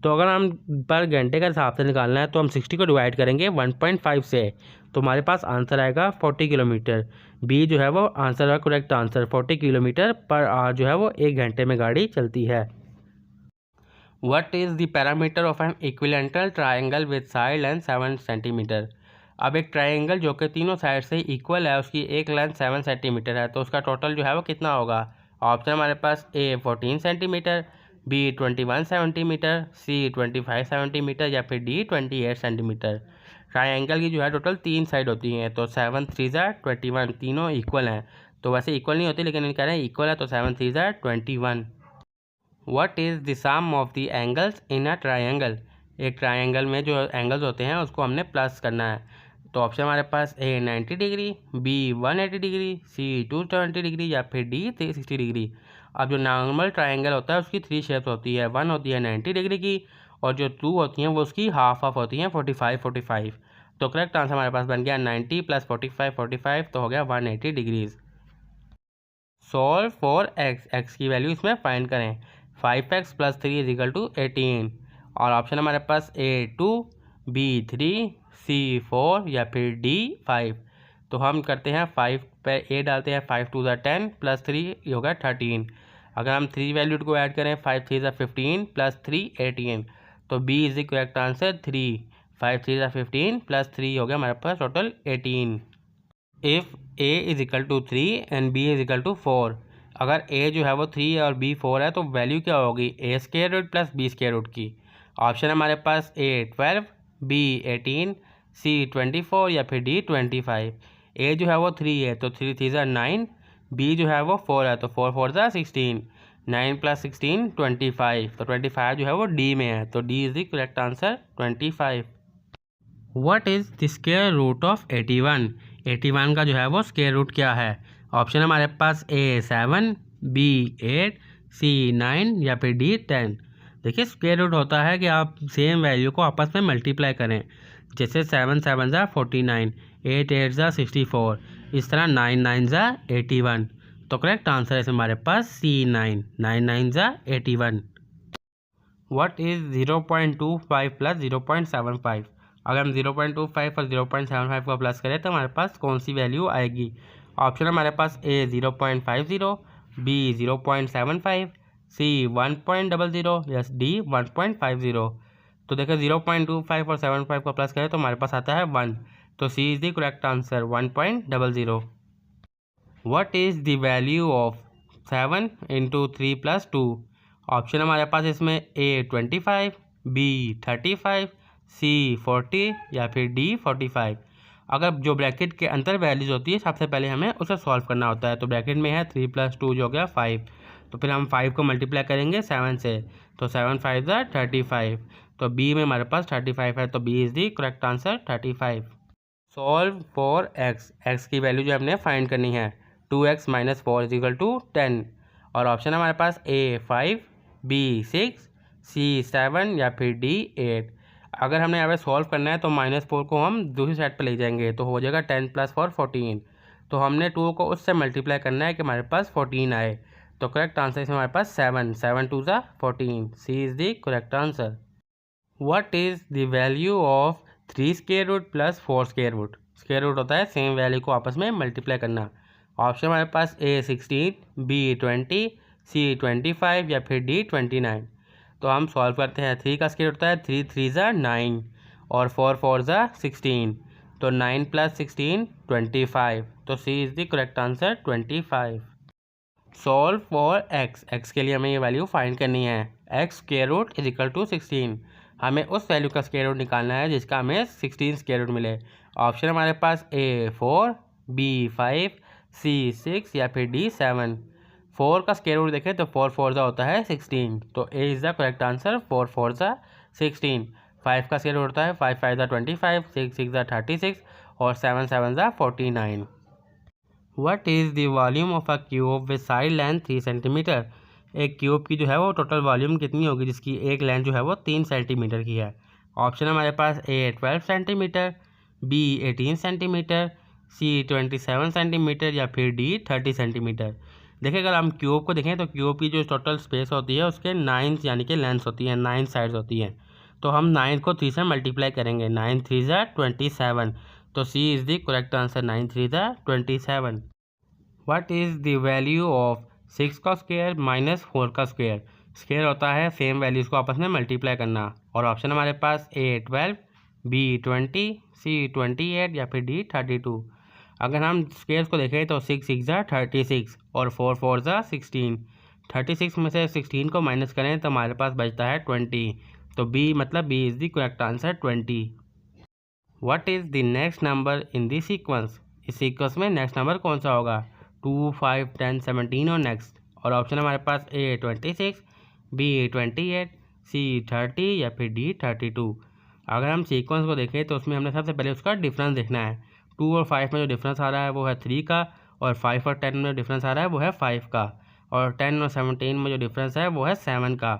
तो अगर हम पर घंटे का हिसाब से निकालना है तो हम 60 को डिवाइड करेंगे 1.5 से, तो हमारे पास आंसर आएगा 40 किलोमीटर। बी जो है वो आंसर है correct answer, 40 kilometre per our जो है वो 1 घंटे में गाड़ी चलती है। What is the parameter of an equilateral triangle with side length 7 centimetre? अब एक ट्राइंगल जो कि तीनों साइड से इक्वल है, उसकी एक लेंथ 7 सेंटीमीटर है, तो उसका टोटल जो है वो कितना होगा? ऑप्शन हमारे पास ए 14 सेंटीमीटर, बी 21 सेंटीमीटर, सी 25 सेंटीमीटर, या फिर डी 28 सेंटीमीटर। ट्राइंगल की जो है टोटल 3 साइड होती हैं, तो 7 3 ज़ा 21, तीनों इक्वल हैं। तो वैसे इक्वल नहीं होती, लेकिन इन कह रहे हैं इक्वल है, तो 7 3 ज़ा 21। What is the sum of the angles in a triangle? एक ट्राइंगल में जो एंगल्स होते हैं उसको हमने प्लस करना है। तो ऑप्शन हमारे पास A 90 degree, B 180 degree, C 270 degree, या फिर डी 360 डिग्री। अब जो नॉर्मल ट्राइंगल होता है उसकी 3 शेप्स होती है, 1 होती है 90 डिग्री की, और जो 2 होती हैं वो उसकी हाफ होती हैं 45 45। तो करेक्ट आंसर हमारे पास बन गया 90 + 45 45, तो हो गया 180 degrees. Solve for x, x की वैल्यू इसमें फाइंड करें। 5x + 3 = 18, और ऑप्शन हमारे पास ए 2, बी 3, सी 4, या फिर डी 5। तो हम करते हैं 5 पे ए डालते हैं, 5 2 = 10 + 3 ये होगा 13। अगर हम 3 वैल्यू को ऐड करें, 5 3 = 15 + 3 18, तो B is the correct answer 3। 5 3 = 15 + 3 हो गया हमारे पास total 18। If A = 3 and B = 4, अगर ए जो है वो 3 और बी 4 है, तो वैल्यू क्या होगी? a² + b² की। ऑप्शन हमारे पास ए 12, बी 18, सी 24, या फिर डी 25। ए जो है वो 3 है, तो 3 3 = 9, बी जो है वो 4 है, तो 4 4 = 16, 9 + 16 25, तो 25 जो है वो डी में है, तो D is the correct answer 25। What is the square root of 81? 81 का जो है वो स्क्वायर रूट क्या है? ऑप्शन हमारे पास ए 7, बी 8, सी 9, या फिर डी 10। देखिए स्क्वायर रूट होता है कि आप सेम वैल्यू को आपस में मल्टीप्लाई करें, जैसे 7 7 ज़ा 49, 8 8 ज़ा 64, इस तरह 9 9 ज़ा 81। तो करेक्ट आंसर है हमारे पास सी 9, 9 9 ज़ा 81। What is 0.25 + 0.75? अगर हम 0.25 और 0.75 को प्लस करें तो हमारे पास कौन सी वैल्यू आएगी? ऑप्शन हमारे पास ए 0.50, बी 0.75, सी 1.00, या डी 1.50। तो देखिए 0.25 और 75 को प्लस करें तो हमारे पास आता है 1, तो C is the correct answer 1.00। What is the value of 7 × 3 + 2? Option हमारे पास इसमें ए 25, बी 35, सी 40, या फिर डी 45। अगर जो ब्रैकेट के अंदर वैल्यूज होती है सबसे पहले हमें उसे सॉल्व करना होता है। तो ब्रैकेट में है 3 + 2 जो हो गया 5, तो फिर हम 5 को मल्टीप्लाई करेंगे 7 से, तो 7 5 ज़ा 35। तो बी में हमारे पास 35 है, तो B is the correct answer 35। Solve for x, x की वैल्यू जो हमने फाइंड करनी है। 2x - 4 = 10, और ऑप्शन हमारे पास ए 5, बी 6, सी 7, या फिर डी 8। अगर हमने यहाँ पे सॉल्व करना है तो -4 को हम दूसरी साइड पर ले जाएंगे, तो हो जाएगा 10 + 4 14। तो हमने 2 को उससे मल्टीप्लाई करना है कि हमारे पास 14 आए। तो करेक्ट आंसर इसमें हमारे पास 7 7 2 ज़ा 14, C is the correct answer. What is the value of 3 square root + 4 square root? Square root होता है सेम वैल्यू को आपस में मल्टीप्लाई करना। ऑप्शन हमारे पास ए 16, बी 20, सी 25, या फिर डी 29। तो हम सॉल्व करते हैं। 3 का स्क्वायर होता है 3 3 ज़ा 9, और 4 4 ज़ा 16, तो 9 + 16 25, तो C is the correct answer 25। Solve for x के लिए हमें ये वैल्यू फाइंड करनी है। X square root is equal to 16। हमें उस वैल्यू का स्क्वायर रूट निकालना है जिसका हमें 16 स्क्वायर रूट मिले। ऑप्शन हमारे पास ए 4, बी 5, सी 6 या फिर डी 7। 4 का स्क्वायर रूट देखें तो 4 4 ज़ा होता है 16, तो A is the correct answer. 4 4 ज़ा 16। 5 का स्क्वायर रूट होता है 5 5 ज़ा 25, 6 6 ज़ा 36 और 7 7 ज़ा 49। What is the volume of a cube with side length 3 centimetre? एक क्यूब की जो है वो टोटल वॉल्यूम कितनी होगी जिसकी एक लेंथ जो है वो 3 सेंटीमीटर की है। ऑप्शन हमारे पास ए 12 सेंटीमीटर, बी 18 सेंटीमीटर, सी 27 सेंटीमीटर या फिर डी 30 सेंटीमीटर। देखिए अगर हम क्यूब को देखें तो क्यूब की जो टोटल स्पेस होती है उसके 9 यानी कि लेंथ्स होती हैं, 9 साइड्स होती हैं। तो हम 9 को 3 से मल्टीप्लाई करेंगे। 9 3 ज़ा 27, तो C is the correct answer. 9 3 ज़ा 27। What is the value of 6 का स्क्वायर माइनस 4 का स्क्वायर? स्क्वायर होता है सेम वैल्यूज़ को आपस में मल्टीप्लाई करना। और ऑप्शन हमारे पास ए 12, बी 20, सी 28 या फिर डी 32। अगर हम स्क्वायर्स को देखें तो 6 6 ज़ा 36 और 4 4 ज़ा 16। 36 में से 16 को माइनस करें तो हमारे पास बचता है 20, तो बी मतलब B is the correct answer 20। What is the next number in the sequence? इस सीक्वेंस में नेक्स्ट नंबर कौन सा होगा? 2 5 10 17 और नेक्स्ट। और ऑप्शन हमारे पास ए 26, बी 28, सी 30 या फिर डी 32। अगर हम सीक्वेंस को देखें तो उसमें हमने सबसे पहले उसका डिफरेंस देखना है। 2 और 5 में जो डिफरेंस आ रहा है वो है 3 का, और 5 और 10 में जो डिफरेंस आ रहा है वो है 5 का, और 10 और 17 में जो डिफरेंस है वो है 7 का।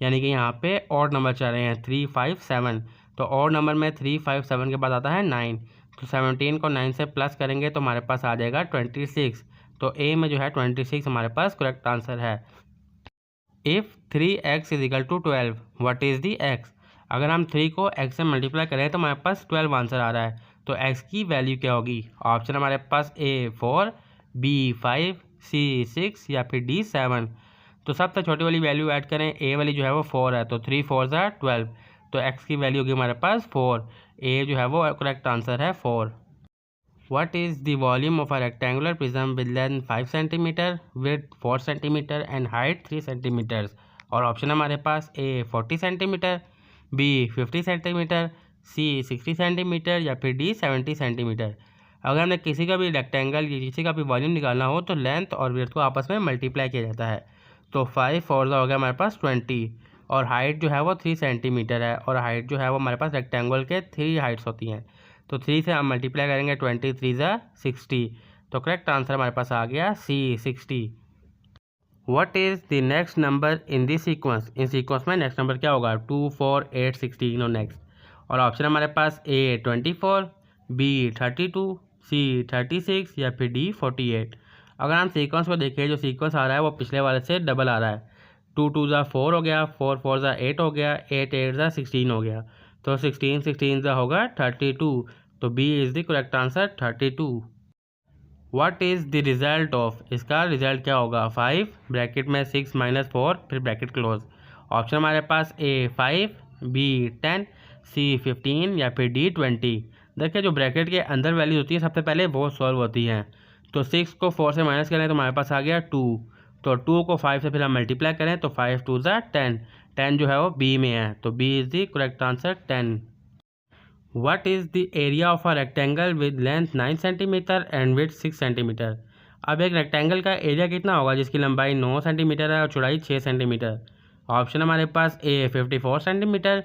यानी कि यहाँ पे ऑड नंबर चल रहे हैं 3 5 7। तो ऑड नंबर में 3 5 7 के बाद आता है 9, तो 17 को 9 से प्लस करेंगे तो हमारे पास आ जाएगा 26। तो ए में जो है 26 हमारे पास करेक्ट आंसर है। If 3x is equal to 12 what is the x? अगर हम 3 को x से मल्टीप्लाई करें तो हमारे पास 12 आंसर आ रहा है, तो x की वैल्यू क्या होगी? ऑप्शन हमारे पास ए 4, बी 5, सी 6 या फिर डी 7। तो सबसे छोटी वाली वैल्यू ऐड करें, ए वाली जो है वो 4 है, तो 3 4 ज़ा 12, तो x की वैल्यू होगी हमारे पास 4। ए जो है वो करेक्ट आंसर है 4। What is the volume of a rectangular prism with length 5 cm, width 4 cm and height 3 cm? और ऑप्शन हमारे पास ए 40 सेंटीमीटर, बी 50 सेंटीमीटर, सी 60 सेंटीमीटर या फिर डी 70 सेंटीमीटर। अगर हमें किसी का भी रेक्टेंगल या किसी का भी वॉल्यूम निकालना हो तो लेंथ और विड्थ को आपस में मल्टीप्लाई किया जाता है। तो 5 4 हो गया हमारे पास 20, और हाइट जो है वो 3 सेंटीमीटर है, और हाइट जो है वो हमारे पास रेक्टेंगल के 3 हाइट्स होती हैं। तो 3 से हम मल्टीप्लाई करेंगे 20 3 ज़ा 60, तो करेक्ट आंसर हमारे पास आ गया सी 60। What is the next number in the sequence? In sequence में नेक्स्ट नंबर क्या होगा? 2 4 8 16 और नेक्स्ट। और ऑप्शन हमारे पास ए 24, बी 32, सी 36 या फिर डी 48। अगर हम सीक्वेंस को देखें, जो सीक्वेंस आ रहा है वो पिछले वाले से डबल आ रहा है। 2 2 ज़ा 4 हो गया, 4 4 ज़ा 8 हो गया, 8 8 ज़ा 16 हो गया, तो 16 16 ज़ा होगा 32, तो B is the correct answer 32। What is the result of? इसका रिजल्ट क्या होगा? 5 ब्रैकेट में 6 माइनस 4 फिर ब्रैकेट क्लोज। ऑप्शन हमारे पास ए 5, बी 10, सी 15 या फिर डी 20। देखिए जो ब्रैकेट के अंदर वैल्यूज होती है सबसे पहले वो सॉल्व होती हैं। तो 6 को 4 से माइनस करें तो हमारे पास आ गया 2, तो 2 को 5 से फिर हम मल्टीप्लाई करें तो 5 2 ज़ा 10। 10 जो है वो बी में है, तो B is the correct answer 10। What is the area of a rectangle with length 9 cm and width 6 cm? अब एक रेक्टेंगल का एरिया कितना होगा जिसकी लंबाई 9 सेंटीमीटर है और चौड़ाई 6 सेंटीमीटर? ऑप्शन हमारे पास ए 54 सेंटीमीटर,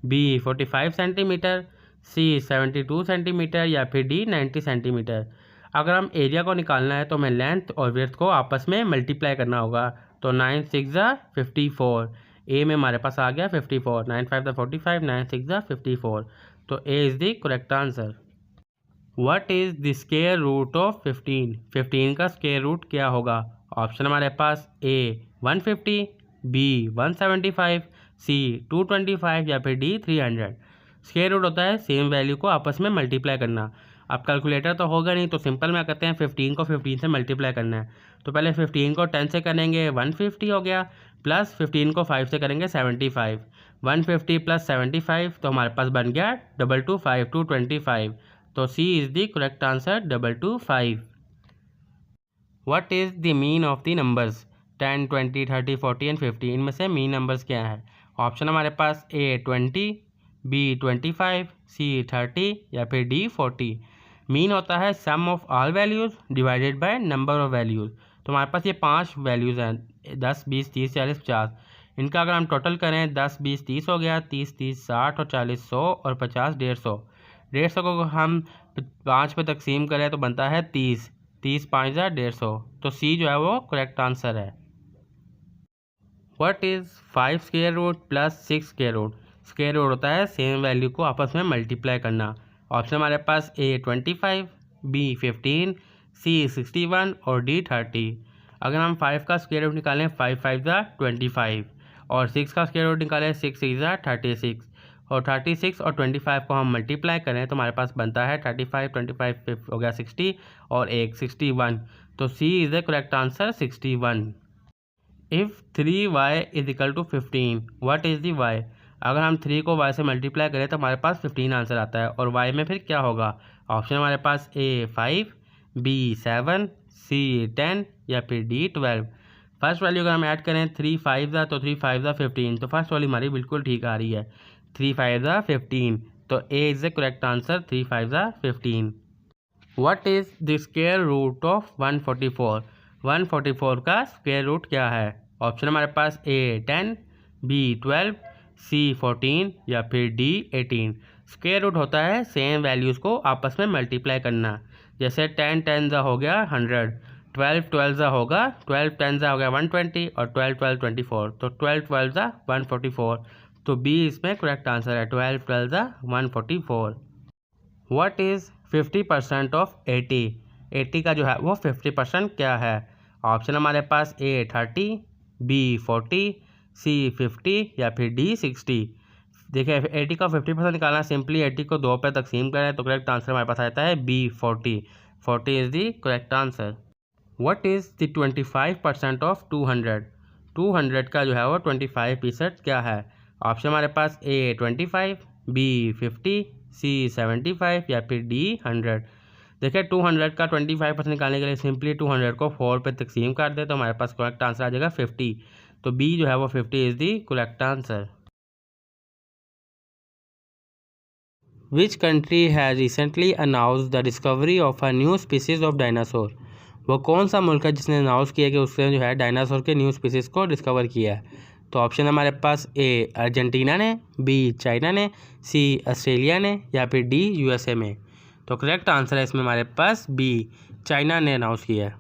बी 45 सेंटीमीटर, सी 72 सेंटीमीटर या फिर डी 90 सेंटीमीटर। अगर हम एरिया को निकालना है तो हमें लेंथ और विड्थ को आपस में मल्टीप्लाई करना होगा। तो 9 6 ज़ा 54, ए में हमारे पास आ गया 54, 9 5 ज़ा 45, 9 6 ज़ा 54, तो A is the correct answer. What is the square root of 15? 15 का स्क्वायर रूट क्या होगा? ऑप्शन हमारे पास ए 150, बी 175, सी 225 या फिर डी 300। स्क्वायर रूट होता है सेम वैल्यू को आपस में मल्टीप्लाई करना। अब कैलकुलेटर तो होगा नहीं, तो सिंपल में करते हैं 15 को 15 से मल्टीप्लाई करना है। तो पहले 15 को 10 से करेंगे 150 हो गया, प्लस 15 को 5 से करेंगे 75। 150 प्लस 75 तो हमारे पास बन गया 225 225, तो C is the correct answer 225। What is the mean of the numbers 10, 20, 30, 40 and 50? इनमें से मीन नंबर्स क्या है? ऑप्शन हमारे पास A 20, B 25, C 30 या फिर D 40। मीन होता है sum of all values divided by number of values. तो हमारे पास ये 5 वैल्यूज़ हैं 10, 20, 30, 40, 50। इनका अगर हम टोटल करें 10, 20, 30 हो गया, 30, 30, 60 और 40, 100 और 50, 150। 150 को हम 5 पे तकसीम करें तो बनता है 30, 30 5 जा 150। तो सी जो है वो करेक्ट आंसर है। What is 5 square root plus 6 square root? Square root होता है सेम वैल्यू को आपस में मल्टीप्लाई करना। ऑप्शन हमारे पास A 25, B 15, C 61 और D 30। अगर हम 5 का स्क्वायर रूट निकालें 5 5 जा 25 और 6 का स्क्वायर रूट निकालें 6 6 जा 36 और 36 और 25 को हम मल्टीप्लाई करें तो हमारे पास बनता है 35, 25 हो गया 60 और 1 61। तो C is the correct answer 61। If 3y is equal to 15 what is the y? अगर हम 3 को y से मल्टीप्लाई करें तो हमारे पास 15 आंसर आता है और y में फिर क्या होगा? ऑप्शन हमारे पास A 5, B 7, C 10 या फिर D 12। फर्स्ट वैल्यू अगर हम ऐड करें 3 5 ज़ा तो 3 5 ज़ा 15। तो फर्स्ट वैल्यू हमारी बिल्कुल ठीक आ रही है 3 5 ज़ा 15। तो A is the correct answer 3 5 ज़ा 15। What is the square root of 144? 144 का स्क्वायर रूट क्या है? ऑप्शन हमारे पास A 10, B 12, C 14 या फिर D 18। स्क्वायर रूट होता है सेम वैल्यूज़ को आपस में मल्टीप्लाई करना। जैसे 10 10 जा हो गया 100, 12 12 जा होगा 12 10 जा हो गया 120 और 12 12 24। तो 12 12 जा 144। तो B इसमें करेक्ट आंसर है 12 12 जा 144। What is 50% of 80? 80 का जो है वो 50% क्या है? ऑप्शन हमारे पास A 30, B 40, C 50 या फिर D 60। देखिए 80 का 50% निकालना, सिंपली 80 को 2 पे तकसीम करें तो करेक्ट आंसर हमारे पास आता है B 40। 40 is the correct answer. What is the 25% of 200? 200 का जो है वो 25% क्या है? ऑप्शन हमारे पास A 25, B 50, C 75 या फिर D 100। देखिए 200 का 25% निकालने के लिए सिंपली 200 को 4 पे तकसीम कर दे तो हमारे पास करेक्ट आंसर आ जाएगा 50। तो B जो है वो 50 is the correct answer. Which country has recently announce the discovery of a new species of dinosaur? वो कौन सा मुल्क है जिसने अनाउंस किया कि उसने जो है डायनासोर के न्यू स्पीसीज़ को डिस्कवर किया है? तो ऑप्शन हमारे पास A अर्जेंटीना ने, B चाइना ने, C ऑस्ट्रेलिया ने या फिर D USA में। तो करेक्ट आंसर है इसमें हमारे पास B चाइना ने अनाउंस किया है।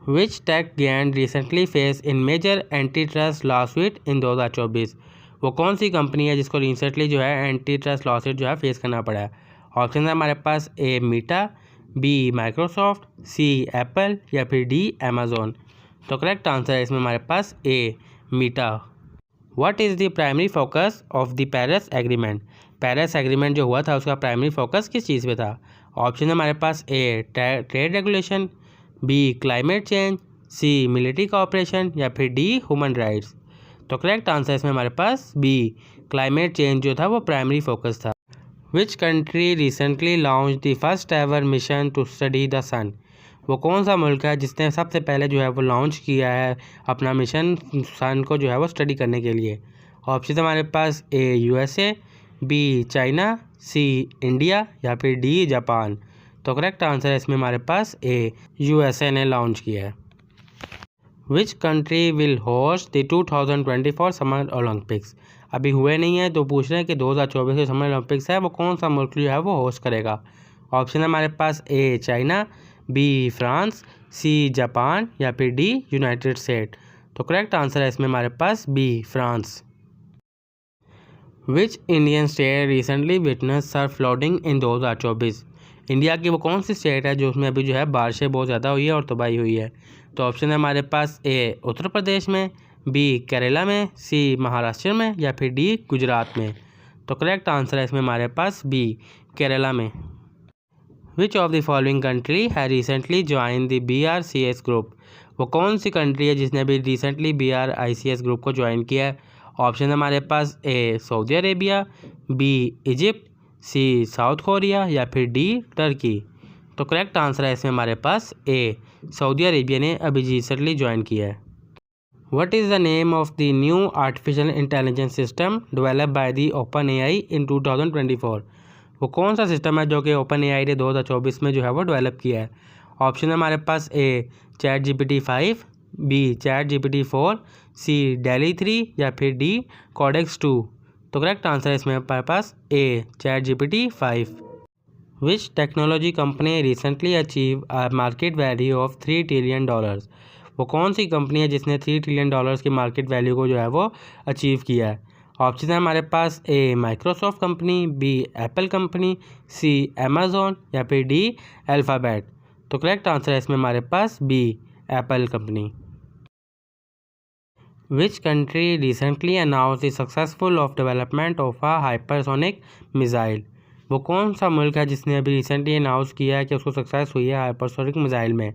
Which tech giant recently face in major antitrust lawsuit in 2024? वो कौन सी कंपनी है जिसको रिसेंटली जो है एंटी ट्रस्ट लॉसूट जो है फेस करना पड़ा है? ऑप्शन है हमारे पास A Meta, B Microsoft, C Apple या फिर D अमेजोन। तो करेक्ट आंसर है इसमें हमारे पास A Meta. What is the primary focus of the Paris agreement? Paris agreement जो हुआ था उसका प्राइमरी फोकस किस चीज़ पे था? ऑप्शन है हमारे पास A trade regulation, B climate change, C military cooperation या फिर D ह्यूमन राइट्स। तो करेक्ट आंसर इसमें हमारे पास B क्लाइमेट चेंज जो था वो प्राइमरी फोकस था। Which country recently launch the first ever mission to study the sun? वो कौन सा मुल्क है जिसने सबसे पहले जो है वो लॉन्च किया है अपना मिशन सन को जो है वो स्टडी करने के लिए? ऑप्शन हमारे पास A USA, B China, C India या फिर D जापान। तो करेक्ट आंसर है इसमें हमारे पास A USA ने लॉन्च किया है। Which country will host the 2024 summer Olympics? अभी हुए नहीं है तो पूछ रहे हैं कि 2024 के समर ओलंपिक्स है वो कौन सा मुल्क जो है वो होस्ट करेगा? ऑप्शन है हमारे पास A China, B France, C Japan या फिर D यूनाइटेड स्टेट। तो करेक्ट आंसर है इसमें हमारे पास B France. Which Indian state recently witness Surf flooding in 2024? India की वो कौन सी स्टेट है जो उसमें अभी जो है बारिशें बहुत ज़्यादा हुई है और तबाही हुई है? तो ऑप्शन है हमारे पास A उत्तर प्रदेश में, B केरला में, C महाराष्ट्र में या फिर D गुजरात में। तो करेक्ट आंसर है इसमें हमारे पास B केरला में। Which of the following country है recently join the BRICS group? वो कौन सी कंट्री है जिसने अभी रिसेंटली BRICS ग्रुप को ज्वाइन किया है? ऑप्शन हमारे पास A Saudi Arabia, B Egypt, C South Korea या फिर D टर्की। तो करेक्ट आंसर है इसमें हमारे पास ए, सऊदी अरेबिया ने अभी रिसेंटली ज्वाइन किया है। What is the name of the new artificial intelligence system develop by the open AI in 2024? वो कौन सा सिस्टम है जो कि ओपन एआई ने 2024 में जो है वो डेवलप किया है? ऑप्शन है हमारे पास A chat GPT 5, B chat GPT 4, C DALL-E 3 या फिर डी Codex 2। तो करेक्ट आंसर है इसमें हमारे पास A chat GPT 5। Which technology company recently achieve a market value of $3 trillion? वो कौन सी कंपनी है जिसने $3 ट्रिलियन की मार्केट वैल्यू को जो है वो अचीव किया है? ऑप्शन है हमारे पास A Microsoft company, B Apple company, C Amazon या फिर डी अल्फ़ाबेट। तो करेक्ट आंसर है इसमें हमारे पास B Apple company. Which country recently announce the successful of development of a hypersonic missile? वो कौन सा मुल्क है जिसने अभी रिसेंटली अनाउंस किया है कि उसको सक्सेस हुई है हाइपरसोनिक मिसाइल में?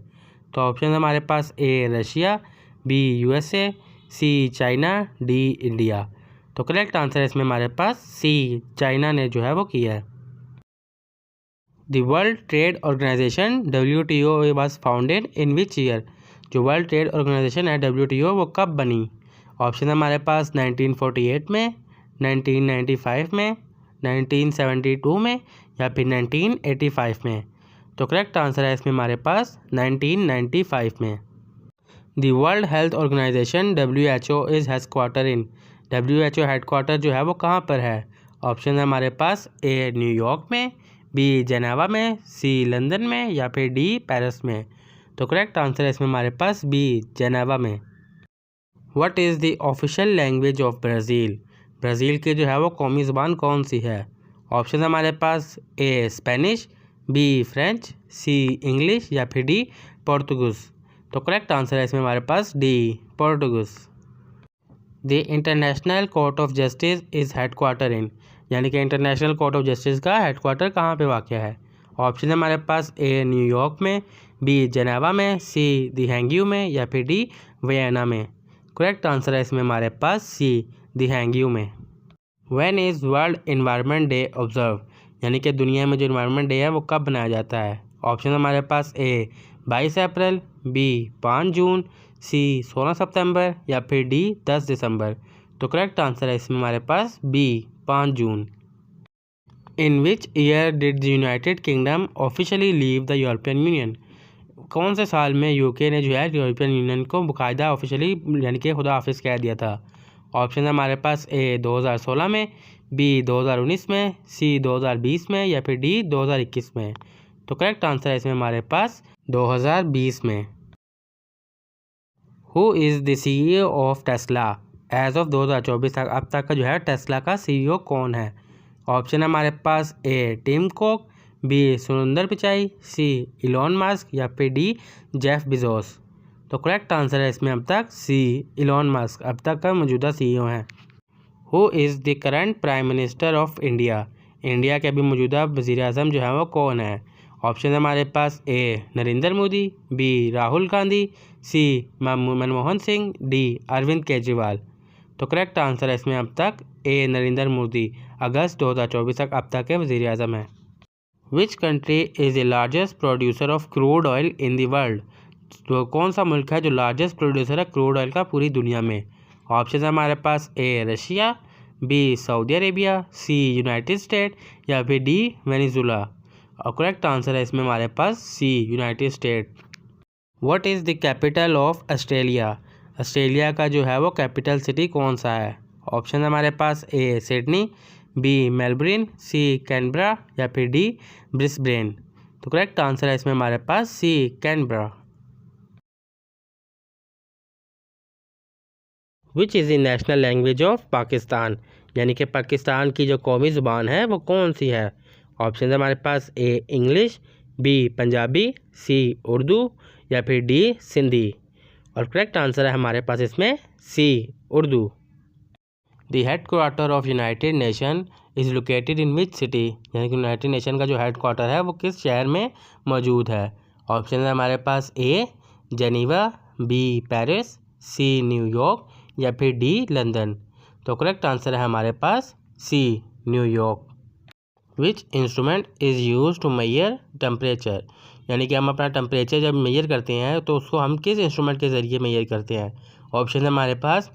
तो ऑप्शन है हमारे पास A Russia, B USA, C China, D India. तो करेक्ट आंसर है इसमें हमारे पास सी चाइना ने जो है वो किया है। The world trade organisation WTO was founded in which year? जो वर्ल्ड ट्रेड ऑर्गेनाइजेशन है WTO वो कब बनी? ऑप्शन है हमारे पास 1948 में, 1995 में, 1972 में या फिर 1985 में। तो करेक्ट आंसर है इसमें हमारे पास 1995 में। The world health organisation WHO is headquarter in? WHO headquarter जो है वो कहाँ पर है? ऑप्शन है हमारे पास ए न्यूयॉर्क में, बी जेनेवा में, सी लंदन में या फिर डी पेरिस में। तो करेक्ट आंसर है इसमें हमारे पास बी जेनेवा में। What is the official language of Brazil? Brazil की जो है वो कौमी ज़ुबान कौन सी है? ऑप्शन है हमारे पास A Spanish, B French, C English या फिर डी पोर्तुगीज़। तो करेक्ट आंसर है इसमें हमारे पास D Portuguese. The international court of justice is headquarter in? यानी कि इंटरनेशनल कोर्ट ऑफ जस्टिस का हेडक्वार्टर कहाँ पे वाक़ है? ऑप्शन है हमारे पास ए न्यूयॉर्क में, बी जेनेवा में, सी द हैंग में या फिर डी वियना में। करेक्ट आंसर है इसमें हमारे पास सी द हैंग में। When is world environment day observe? यानी कि दुनिया में जो इन्वायरमेंट डे है वो कब बनाया जाता है? ऑप्शन है हमारे पास ए 22 अप्रैल, बी 5 जून, सी 16 सितंबर या फिर डी 10 दिसंबर। तो करेक्ट आंसर है इसमें हमारे पास B 5 June. In which year did the United Kingdom officially leave the European Union? कौन से साल में यूके ने जो है यूरोपियन यूनियन को बाकायदा ऑफिशियली यानी कि खुदा हाफिज़ कह दिया था? ऑप्शन है हमारे पास ए 2016 में, बी 2019 में, सी 2020 में या फिर डी 2021 में। तो करेक्ट आंसर है इसमें हमारे पास 2020 में। Who is the CEO of Tesla? As of 2024 तक अब तक का जो है टेस्ला का CEO कौन है? ऑप्शन है हमारे पास ए टिम कुक, बी सुंदर पिचाई, सी इलॉन मस्क या फिर डी जेफ बेजोस। तो करेक्ट आंसर है इसमें अब तक सी इलॉन मस्क अब तक का मौजूदा CEO हैं। Who is the current prime minister of India? India के अभी मौजूदा वज़ीर आज़म जो है वो कौन है? ऑप्शन है हमारे पास ए नरेंद्र मोदी, बी राहुल गांधी, सी मनमोहन सिंह, डी अरविंद केजरीवाल। तो करेक्ट आंसर है इसमें अब तक ए नरेंद्र मोदी अगस्त 2024 तक अब तक के वज़ीर आज़म हैं। Which country is the largest producer of crude oil in the world? तो कौन सा मुल्क है जो लार्जेस्ट प्रोड्यूसर है क्रूड ऑयल का पूरी दुनिया में? ऑप्शन है हमारे पास A Russia, B Saudi Arabia, C United State या फिर डी वेनेजुला। और करेक्ट आंसर है इसमें हमारे पास C United State. What is the capital of Australia? Australia का जो है वो कैपिटल सिटी कौन सा है? ऑप्शन है हमारे पास A Sydney, B Melbourne, C Canberra या फिर डी ब्रिस्बेन। तो करेक्ट आंसर है इसमें हमारे पास C Canberra. Which is the national language of Pakistan? यानी कि पाकिस्तान की जो कौमी ज़ुबान है वो कौन सी है? ऑप्शन है हमारे पास ए इंग्लिश, बी पंजाबी, सी उर्दू या फिर डी सिंधी। और करेक्ट आंसर है हमारे पास इसमें C Urdu. The headquarter of United Nation is located in which city? यानी कि यूनाइटेड नेशन का जो हेडक्वार्टर है वो किस शहर में मौजूद है? ऑप्शन है हमारे पास A Geneva, B Paris, C New York या फिर डी लंदन। तो करेक्ट आंसर है हमारे पास C New York. Which instrument is use to measure temperature, यानी कि हम अपना टेम्परेचर जब मेजर करते हैं तो उसको हम किस इंस्ट्रूमेंट के ज़रिए मेजर करते हैं। ऑप्शन है हमारे पास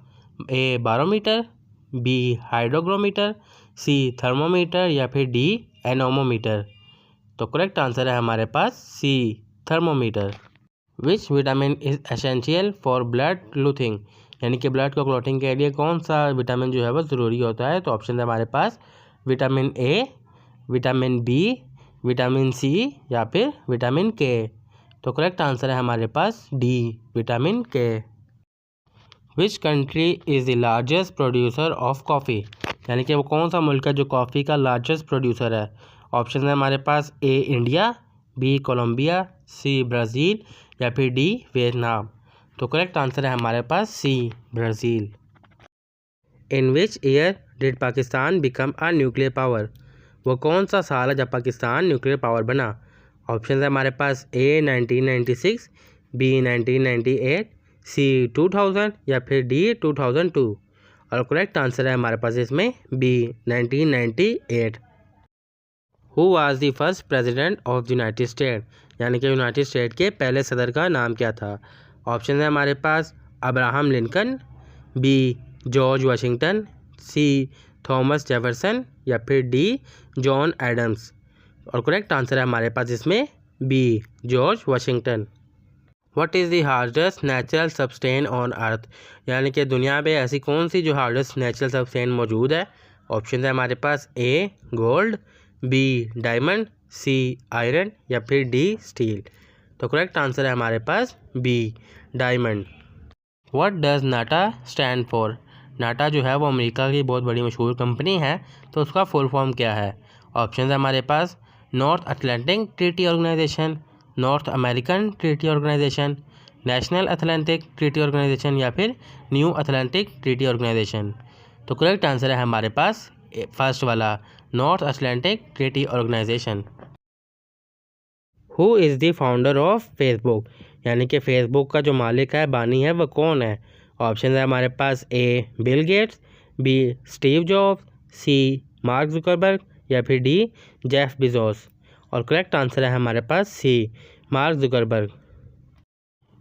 A barometer, B hygrometer, C thermometer या फिर डी एनोमोमीटर। तो करेक्ट आंसर है हमारे पास C thermometer. Which vitamin is essential for blood clotting, यानी कि ब्लड को क्लॉटिंग के लिए कौन सा विटामिन जो है वो ज़रूरी होता है। तो ऑप्शन है हमारे पास vitamin A, vitamin B, vitamin C या फिर विटामिन के। तो करेक्ट आंसर है हमारे पास डी विटामिन के। विच country is the largest producer of coffee, यानी कि वो कौन सा मुल्क है जो कॉफ़ी का लार्जेस्ट प्रोड्यूसर है। ऑप्शन है हमारे पास A India, B Colombia, C Brazil या फिर डी वियतनाम। तो करेक्ट आंसर है हमारे पास C Brazil. In which year did Pakistan become a nuclear power, वो कौन सा साल है जब पाकिस्तान न्यूक्लियर पावर बना। ऑप्शन है हमारे पास ए 1996, बी 1998, सी 2000 या फिर डी 2002। और करेक्ट आंसर है हमारे पास इसमें B 1998। Who was the first president of the United State, यानी कि यूनाइटेड स्टेट के पहले सदर का नाम क्या था। ऑप्शन है हमारे पास Abraham Lincoln, B George Washington, C Thomas Jefferson या फिर डी जॉन एडम्स। और करेक्ट आंसर है हमारे पास इसमें B George Washington. What is the hardest natural substance on earth, यानी कि दुनिया में ऐसी कौन सी जो हार्डेस्ट नेचुरल सब्सटेन मौजूद है। ऑप्शन है हमारे पास A gold, B diamond, C iron या फिर डी स्टील। तो करेक्ट आंसर है हमारे पास B diamond. What does NATO stand for, NATO जो है वो अमेरिका की बहुत बड़ी मशहूर कंपनी है, तो उसका फुल फॉर्म क्या है। ऑप्शन है हमारे पास North Atlantic Treaty Organisation, North American Treaty Organisation, National Atlantic Treaty Organisation या फिर न्यू अटलांटिक ट्रीटी ऑर्गेनाइजेशन। तो करेक्ट आंसर है हमारे पास फर्स्ट वाला North Atlantic Treaty Organisation. Who is the founder of Facebook, यानी कि फेसबुक का जो मालिक है, बानी है, वह कौन है। ऑप्शन है हमारे पास A Bill Gates, B Steve Jobs, C Mark Zuckerberg या फिर डी जेफ बेजोस। और करेक्ट आंसर है हमारे पास C Mark Zuckerberg.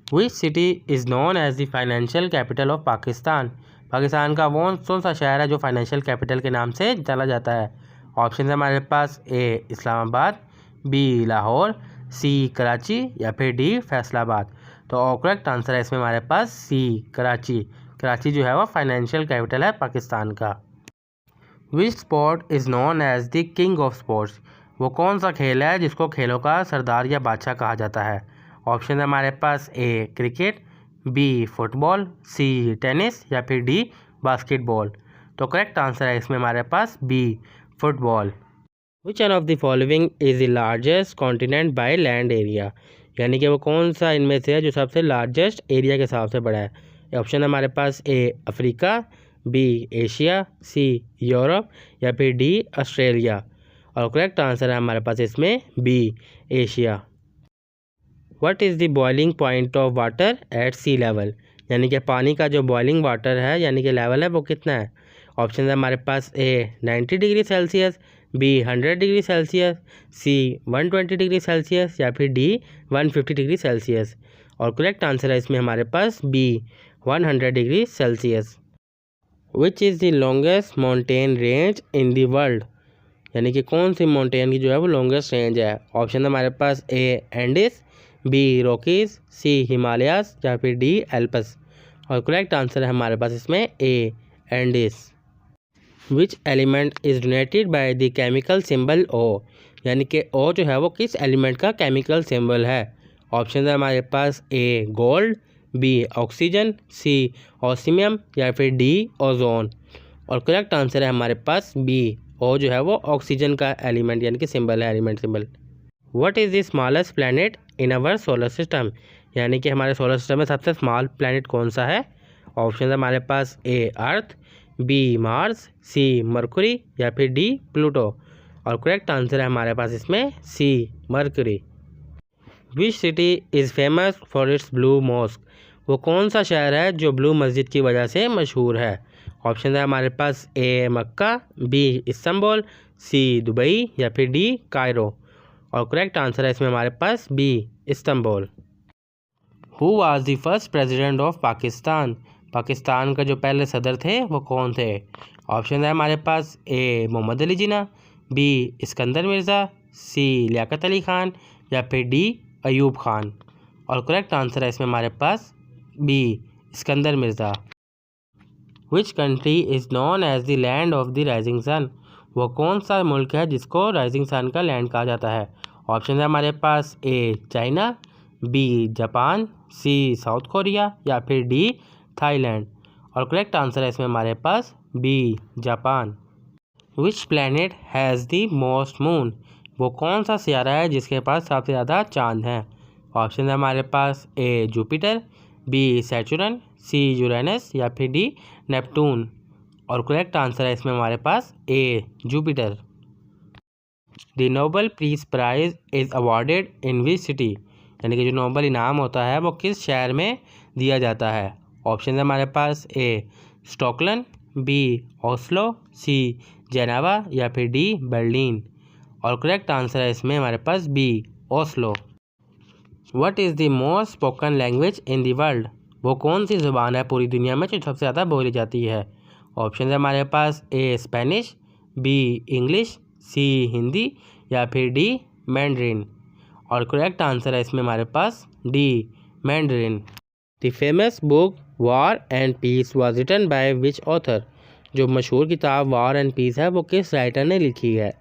Which city is known as the financial capital of Pakistan, Pakistan का कौन सा शहर है जो फाइनेंशियल कैपिटल के नाम से जाना जाता है। ऑप्शन है हमारे पास ए इस्लामाबाद, बी लाहौर, सी कराची या फिर डी फैसलाबाद। तो करेक्ट आंसर है इसमें हमारे पास सी कराची। कराची जो है वो फाइनेंशियल कैपिटल है पाकिस्तान का। Which sport is known as the king of sports, वो कौन सा खेल है जिसको खेलों का सरदार या बादशाह कहा जाता है। ऑप्शन है हमारे पास A cricket, B football, C tennis या फिर डी बास्केटबॉल। तो करेक्ट आंसर है इसमें हमारे पास B football. Which one of the following is the largest continent by land area, यानी कि वो कौन सा इनमें से है जो सबसे लार्जेस्ट एरिया के हिसाब से बड़ा है। ऑप्शन है हमारे पास A Africa, B Asia, C Europe या फिर डी ऑस्ट्रेलिया। और करेक्ट आंसर है हमारे पास इसमें B Asia. What is the boiling point of water at sea level, यानी कि पानी का जो बॉइलिंग वाटर है यानी कि लेवल है वो कितना है। ऑप्शन है हमारे पास A 90 degree Celsius, B 100 degree Celsius, C 120 degree Celsius या फिर डी 150 डिग्री सेल्सियस। और करेक्ट आंसर है इसमें हमारे पास B 100 degree Celsius. Which is the longest mountain range in the world, यानी कि कौन सी माउंटेन की जो है वो लॉन्गेस्ट रेंज है। ऑप्शन है हमारे पास A Andes, B Rockies, C Himalayas या फिर डी एल्पस। और करेक्ट आंसर है हमारे पास इसमें A Andes. Which element is donated by the chemical symbol O, यानी कि ओ जो है वो किस एलिमेंट का केमिकल सिंबल है। ऑप्शन है हमारे पास A gold, B oxygen, C osmium या फिर डी ओजोन। और करेक्ट आंसर है हमारे पास बी ओ जो है वो ऑक्सीजन का एलिमेंट यानी कि सिंबल है, element symbol. What is the smallest planet in our solar system, यानी कि हमारे सोलर सिस्टम में सबसे स्मॉल प्लैनेट कौन सा है। ऑप्शन है हमारे पास A Earth, B Mars, C Mercury या फिर डी प्लूटो। और करेक्ट आंसर है हमारे पास इसमें C Mercury. Which city is famous for its Blue Mosque, वो कौन सा शहर है जो ब्लू मस्जिद की वजह से मशहूर है। ऑप्शन है हमारे पास A Mecca, B Istanbul, C Dubai या फिर डी कायरो। और करेक्ट आंसर है इसमें हमारे पास B Istanbul. Who was the first president of Pakistan? Pakistan का जो पहले सदर थे वो कौन थे? ऑप्शन है हमारे पास ए मोहम्मद अली जिन्ना, बी इस्कंदर मिर्ज़ा, सी लियाकत अली खान या फिर डी अयूब खान। और करेक्ट आंसर है इसमें हमारे पास B Iskander Mirza. Which country is known as the land of the rising sun? वो कौन सा मुल्क है जिसको राइजिंग सन का लैंड कहा जाता है? ऑप्शन है हमारे पास A China, B Japan, C South Korea या फिर डी थाईलैंड। और करेक्ट आंसर है इसमें हमारे पास B Japan. Which planet has the most moon? वो कौन सा सियारा है जिसके पास सबसे ज़्यादा चांद हैं? ऑप्शन है हमारे पास A Jupiter, B Saturn, C Uranus या फिर डी नेपटून। और करेक्ट आंसर है इसमें हमारे पास A Jupiter. The Nobel Peace Prize is awarded in which city? यानी कि जो नोबेल इनाम होता है वो किस शहर में दिया जाता है? ऑप्शन है हमारे पास A Stockholm, B Oslo, C Geneva या फिर डी बर्लिन। और करेक्ट आंसर है इसमें हमारे पास B Oslo. What is the most spoken language in the world? वो कौन सी ज़ुबान है पूरी दुनिया में जो सबसे ज़्यादा बोली जाती है? ऑप्शन है हमारे पास A Spanish, B English, C Hindi या फिर डी मैंड्रिन। और करेक्ट आंसर है इसमें हमारे पास D Mandarin. The famous book War and Peace was written by which author? जो मशहूर किताब वॉर एंड पीस है वो किस राइटर ने लिखी है?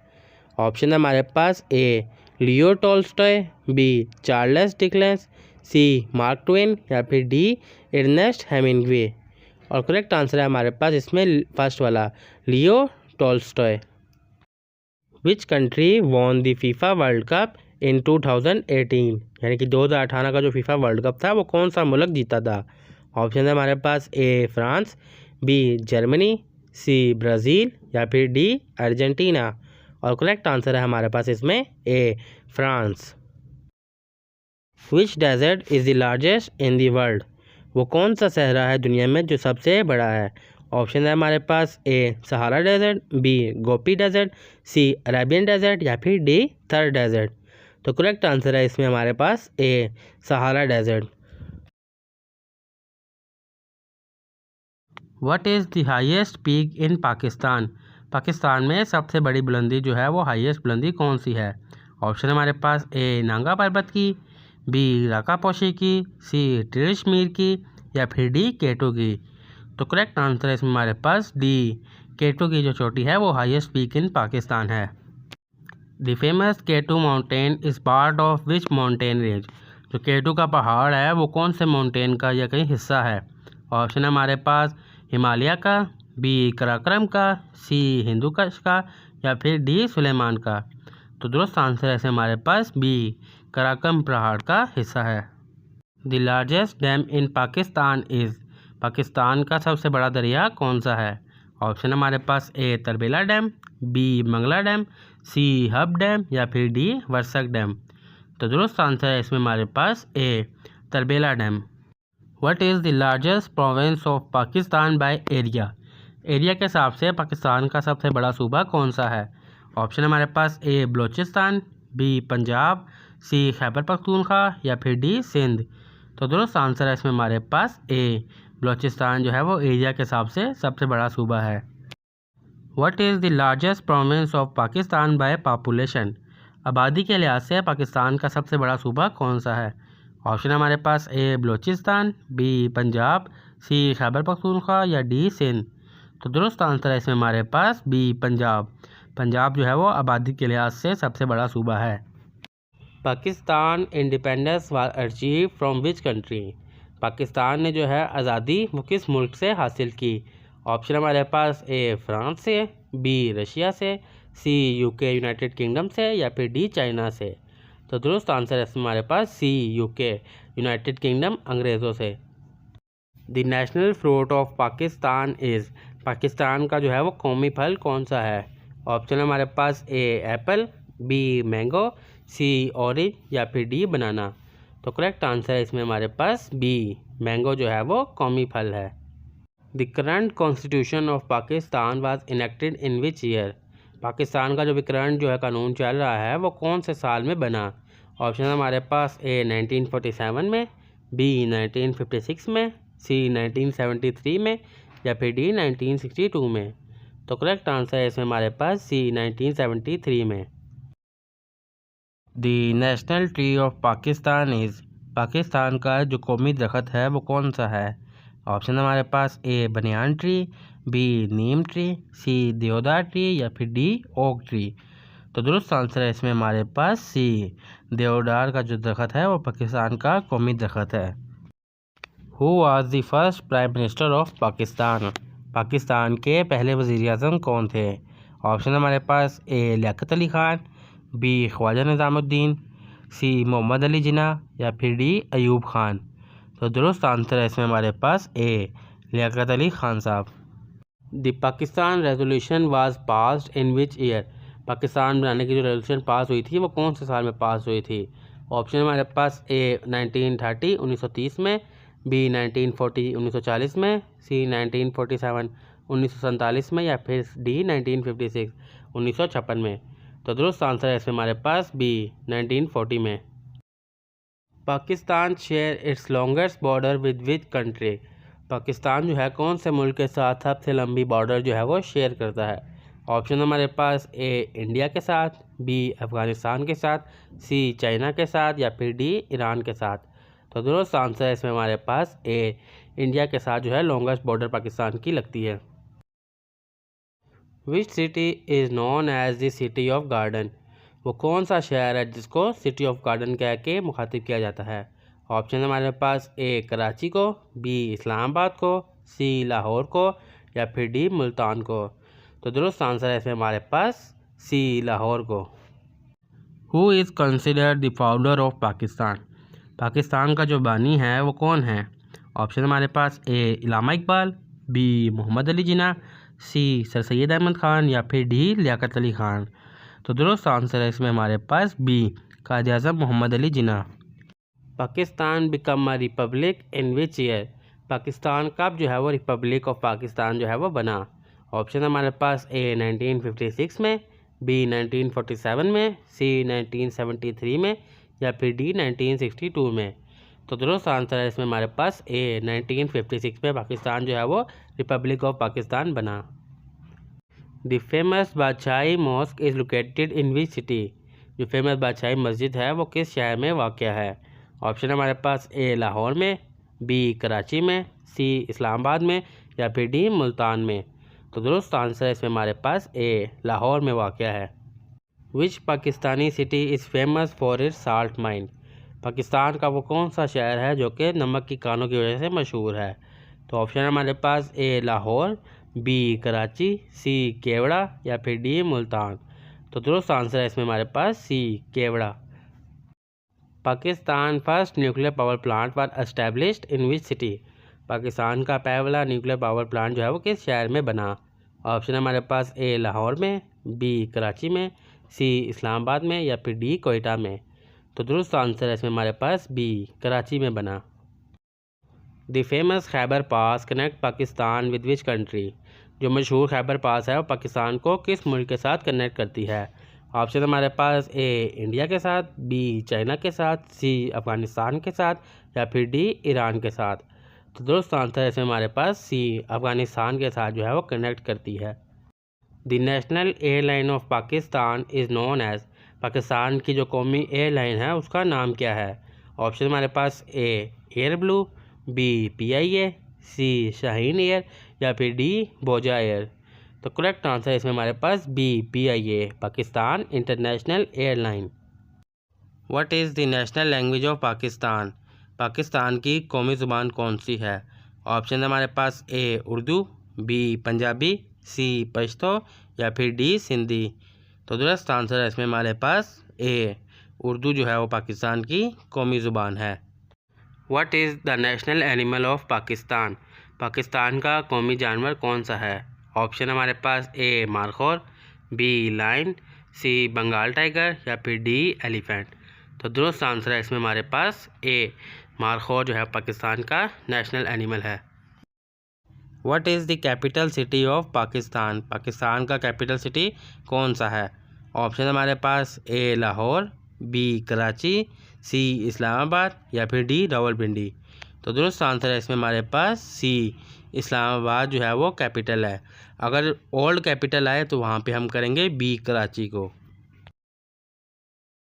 ऑप्शन है हमारे पास A Leo Tolstoy, B Charles Dickens, C Mark Twain या फिर डी अर्नेस्ट हेमिंग्वे। और करेक्ट आंसर है हमारे पास इसमें फर्स्ट वाला Leo Tolstoy. Which country won the FIFA World Cup in 2018? यानी कि 2018 का जो फीफा वर्ल्ड कप था वो कौन सा मुल्क जीता था? ऑप्शन है हमारे पास A France, B Germany, C Brazil या फिर डी अर्जेंटीना। और करेक्ट आंसर है हमारे पास इसमें A France. Which desert is the largest in the world? वो कौन सा सहरा है दुनिया में जो सबसे बड़ा है? ऑप्शन है हमारे पास A Sahara desert, B Gopi desert, C Arabian desert या फिर डी थर डेजर्ट। तो करेक्ट आंसर है इसमें हमारे पास A Sahara Desert. What is the highest peak in Pakistan? Pakistan में सबसे बड़ी बुलंदी जो है वो हाईएस्ट बुलंदी कौन सी है? ऑप्शन हमारे पास ए नांगा पर्वत की, बी राका पोशी की, सी ट्रिलिशमीर की या फिर डी केटू की। तो करेक्ट आंसर है इसमें हमारे पास डी केटू की जो चोटी है वो हाईएस्ट पीक इन पाकिस्तान है। The famous K two mountain is part of which mountain range? जो केटू का पहाड़ है वो कौन से माउंटेन का या कहीं हिस्सा है? ऑप्शन है हमारे पास हिमालय का, बी कराक्रम का, सी हिंदू कश का या फिर डी सुलेमान का। तो दुरुस्त आंसर है हमारे पास बी कराक्रम पहाड़ का हिस्सा है। The largest dam in Pakistan is? Pakistan का सबसे बड़ा दरिया कौन सा है? ऑप्शन हमारे पास A Tarbela dam, B Mangla dam, C Hub dam या फिर डी वर्सक डैम। तो दुरुस्त आंसर है इसमें हमारे पास A Tarbela dam. What is the largest province of Pakistan by area? Area के हिसाब से पाकिस्तान का सबसे बड़ा सूबा कौन सा है? ऑप्शन हमारे पास ए बलूचिस्तान, बी पंजाब, सी खैबर पख्तूनख्वा या फिर डी सिंध। तो दुरुस्त आंसर है इसमें हमारे पास ए बलूचिस्तान जो है वो एरिया के हिसाब से सबसे बड़ा सूबा है। What is the largest province of Pakistan by population? आबादी के लिहाज से पाकिस्तान का सबसे बड़ा सूबा कौन सा है? ऑप्शन हमारे पास ए बलूचिस्तान, बी पंजाब, सी खैबर पख्तूनख्वा या डी सिंध। तो दुरुस्त आंसर है इसमें हमारे पास बी पंजाब। पंजाब जो है वो आबादी के लिहाज से सबसे बड़ा सूबा है। Pakistan independence was achieve from which country? Pakistan ने जो है आज़ादी वो किस मुल्क से हासिल की? ऑप्शन हमारे पास ए फ्रांस से, बी रशिया से, सी यूके यूनाइटेड किंगडम से या फिर डी चाइना से। तो दुरुस्त आंसर है हमारे पास सी यूके यूनाइटेड किंगडम अंग्रेज़ों से। The national fruit of Pakistan is? Pakistan का जो है वो कौमी फल कौन सा है? ऑप्शन हमारे पास ए एप्पल, बी मैंगो, सी ऑरेंज या फिर डी बनाना। तो करेक्ट आंसर है इसमें हमारे पास बी मैंगो जो है वो कौमी फल है। The current constitution of Pakistan was enacted in which year? Pakistan का जो भी करंट जो है कानून चल रहा है वो कौन से साल में बना? ऑप्शन हमारे पास ए 1947 में, बी 1956 में, सी 1973 में या फिर डी 1962 में। तो करेक्ट आंसर है इसमें हमारे पास सी 1973 में। The national tree of Pakistan is, Pakistan का जो कौमी दरख्त है वो कौन सा है? ऑप्शन हमारे पास ए बनियान ट्री, बी नीम ट्री, सी देवदार ट्री या फिर डी ओक ट्री। तो दुरुस्त आंसर है इसमें हमारे पास सी देवदार का जो दरख्त है वो पाकिस्तान का कौमी दरख्त है। Who was the first prime minister of Pakistan, Pakistan के पहले वज़ीर आज़म कौन थे? ऑप्शन हमारे पास ए लियाकत अली ख़ान, बी ख्वाजा निज़ामुद्दीन, सी मोहम्मद अली जिन्ना या फिर डी अयूब खान। तो दुरुस्त आंसर है इसमें हमारे पास ए लियाकत अली ख़ान साहब। The Pakistan resolution was passed in which year, Pakistan बनाने की जो रेजोल्यूशन पास हुई थी वो कौन से साल में पास हुई थी? ऑप्शन हमारे पास ए 1930 1930 में, बी 1940 1940 में, सी 1947 1947 में या फिर डी 1956 1956 में। तो दुरुस्त आंसर है इसमें हमारे पास बी 1940 में। Pakistan share its longest border with which country, Pakistan जो है कौन से मुल्क के साथ सबसे लंबी बॉर्डर जो है वो शेयर करता है? ऑप्शन हमारे पास ए इंडिया के साथ, बी अफ़गानिस्तान के साथ, सी चाइना के साथ या फिर डी ईरान के साथ। तो दुरुस्त आंसर है इसमें हमारे पास ए इंडिया के साथ जो है लॉन्गेस्ट बॉर्डर पाकिस्तान की लगती है। Which city is known as the city of garden, वो कौन सा शहर है जिसको सिटी ऑफ गार्डन कह के मुखातिब किया जाता है? ऑप्शन हमारे पास ए कराची को, बी इस्लामाबाद को, सी लाहौर को या फिर डी मुल्तान को। तो दुरुस्त आंसर है इसमें हमारे पास सी लाहौर को। Who is considered the founder of Pakistan, Pakistan का जो बानी है वो कौन है? ऑप्शन हमारे पास ए इलामा इकबाल, बी मोहम्मद अली जिन्ना, सी सर सैयद अहमद ख़ान या फिर डी लियाकत अली ख़ान। तो दुरुस्त आंसर है इसमें हमारे पास B Quaid Azam Mohammad Ali Jinnah. Pakistan become a republic in which year, Pakistan कब जो है वो रिपब्लिक ऑफ पाकिस्तान जो है वो बना? ऑप्शन हमारे पास ए 1956 में, बी 1947 में, सी 1973 में या फिर डी 1962 में। तो दुरुस्त आंसर है इसमें हमारे पास ए 1956 में पाकिस्तान जो है वो रिपब्लिक ऑफ पाकिस्तान बना। The famous Badshahi mosque is located in which city, जो फेमस बादशाही मस्जिद है वो किस शहर में वाक़या है? ऑप्शन हमारे पास ए लाहौर में, बी कराची में, सी इस्लामाबाद में या फिर डी मुल्तान में। तो दुरुस्त आंसर है इसमें हमारे पास ए लाहौर में वाक़या है। Which Pakistani city is famous for its salt mine, Pakistan का वो कौन सा शहर है जो कि नमक की कानों की वजह से मशहूर है? तो ऑप्शन हमारे पास ए लाहौर, बी कराची, सी केवड़ा या फिर डी मुल्तान। तो दुरुस्त आंसर है इसमें हमारे पास C Khewra. Pakistan first nuclear power plant were established in which city, Pakistan का पहला न्यूक्लियर पावर प्लांट जो है वो किस शहर में बना? ऑप्शन हमारे पास ए लाहौर में, बी कराची में, सी इस्लामाबाद में या फिर डी कोयटा में। तो दुरुस्त आंसर है इसमें हमारे पास बी कराची में बना। The famous Khyber pass connect Pakistan with which country, जो मशहूर खैबर पास है वो पाकिस्तान को किस मुल्क के साथ कनेक्ट करती है? ऑप्शन हमारे पास ए इंडिया के साथ, बी चाइना के साथ, सी अफ़गानिस्तान के साथ या फिर डी ईरान के साथ। तो दुरुस्त आंसर है इसमें हमारे पास सी अफ़गानिस्तान के साथ जो है वो कनेक्ट करती है। The national airline of Pakistan is known as, Pakistan की जो कौमी एयरलाइन है उसका नाम क्या है? ऑप्शन हमारे पास ए एयर ब्लू, बी PIA, सी शाहीन एयर या फिर डी बोजा एयर। तो करेक्ट आंसर है इसमें हमारे पास B PIA, Pakistan International Airline. What is the national language of Pakistan, Pakistan की कौमी ज़ुबान कौन सी है? ऑप्शन हमारे पास A Urdu, B Punjabi, C Pashto या फिर डी सिंधी। तो दुरुस्त आंसर है इसमें हमारे पास ए उर्दू जो है वो पाकिस्तान की कौमी ज़ुबान है। What is the national animal of Pakistan, Pakistan का कौमी जानवर कौन सा है? ऑप्शन हमारे पास ए मारखोर, बी लायन, सी बंगाल टाइगर या फिर डी एलिफेंट। तो दुरुस्त आंसर है इसमें हमारे पास ए मारखोर जो है पाकिस्तान का नेशनल एनिमल है। What is the capital city of Pakistan? Pakistan का कैपिटल सिटी कौन सा है? ऑप्शन हमारे पास ए लाहौर, बी कराची, सी इस्लामाबाद या फिर डी रावलपिंडी। तो दुरुस्त आंसर है इसमें हमारे पास सी, इस्लामाबाद जो है वो कैपिटल है। अगर ओल्ड कैपिटल आए तो वहाँ पे हम करेंगे बी कराची को।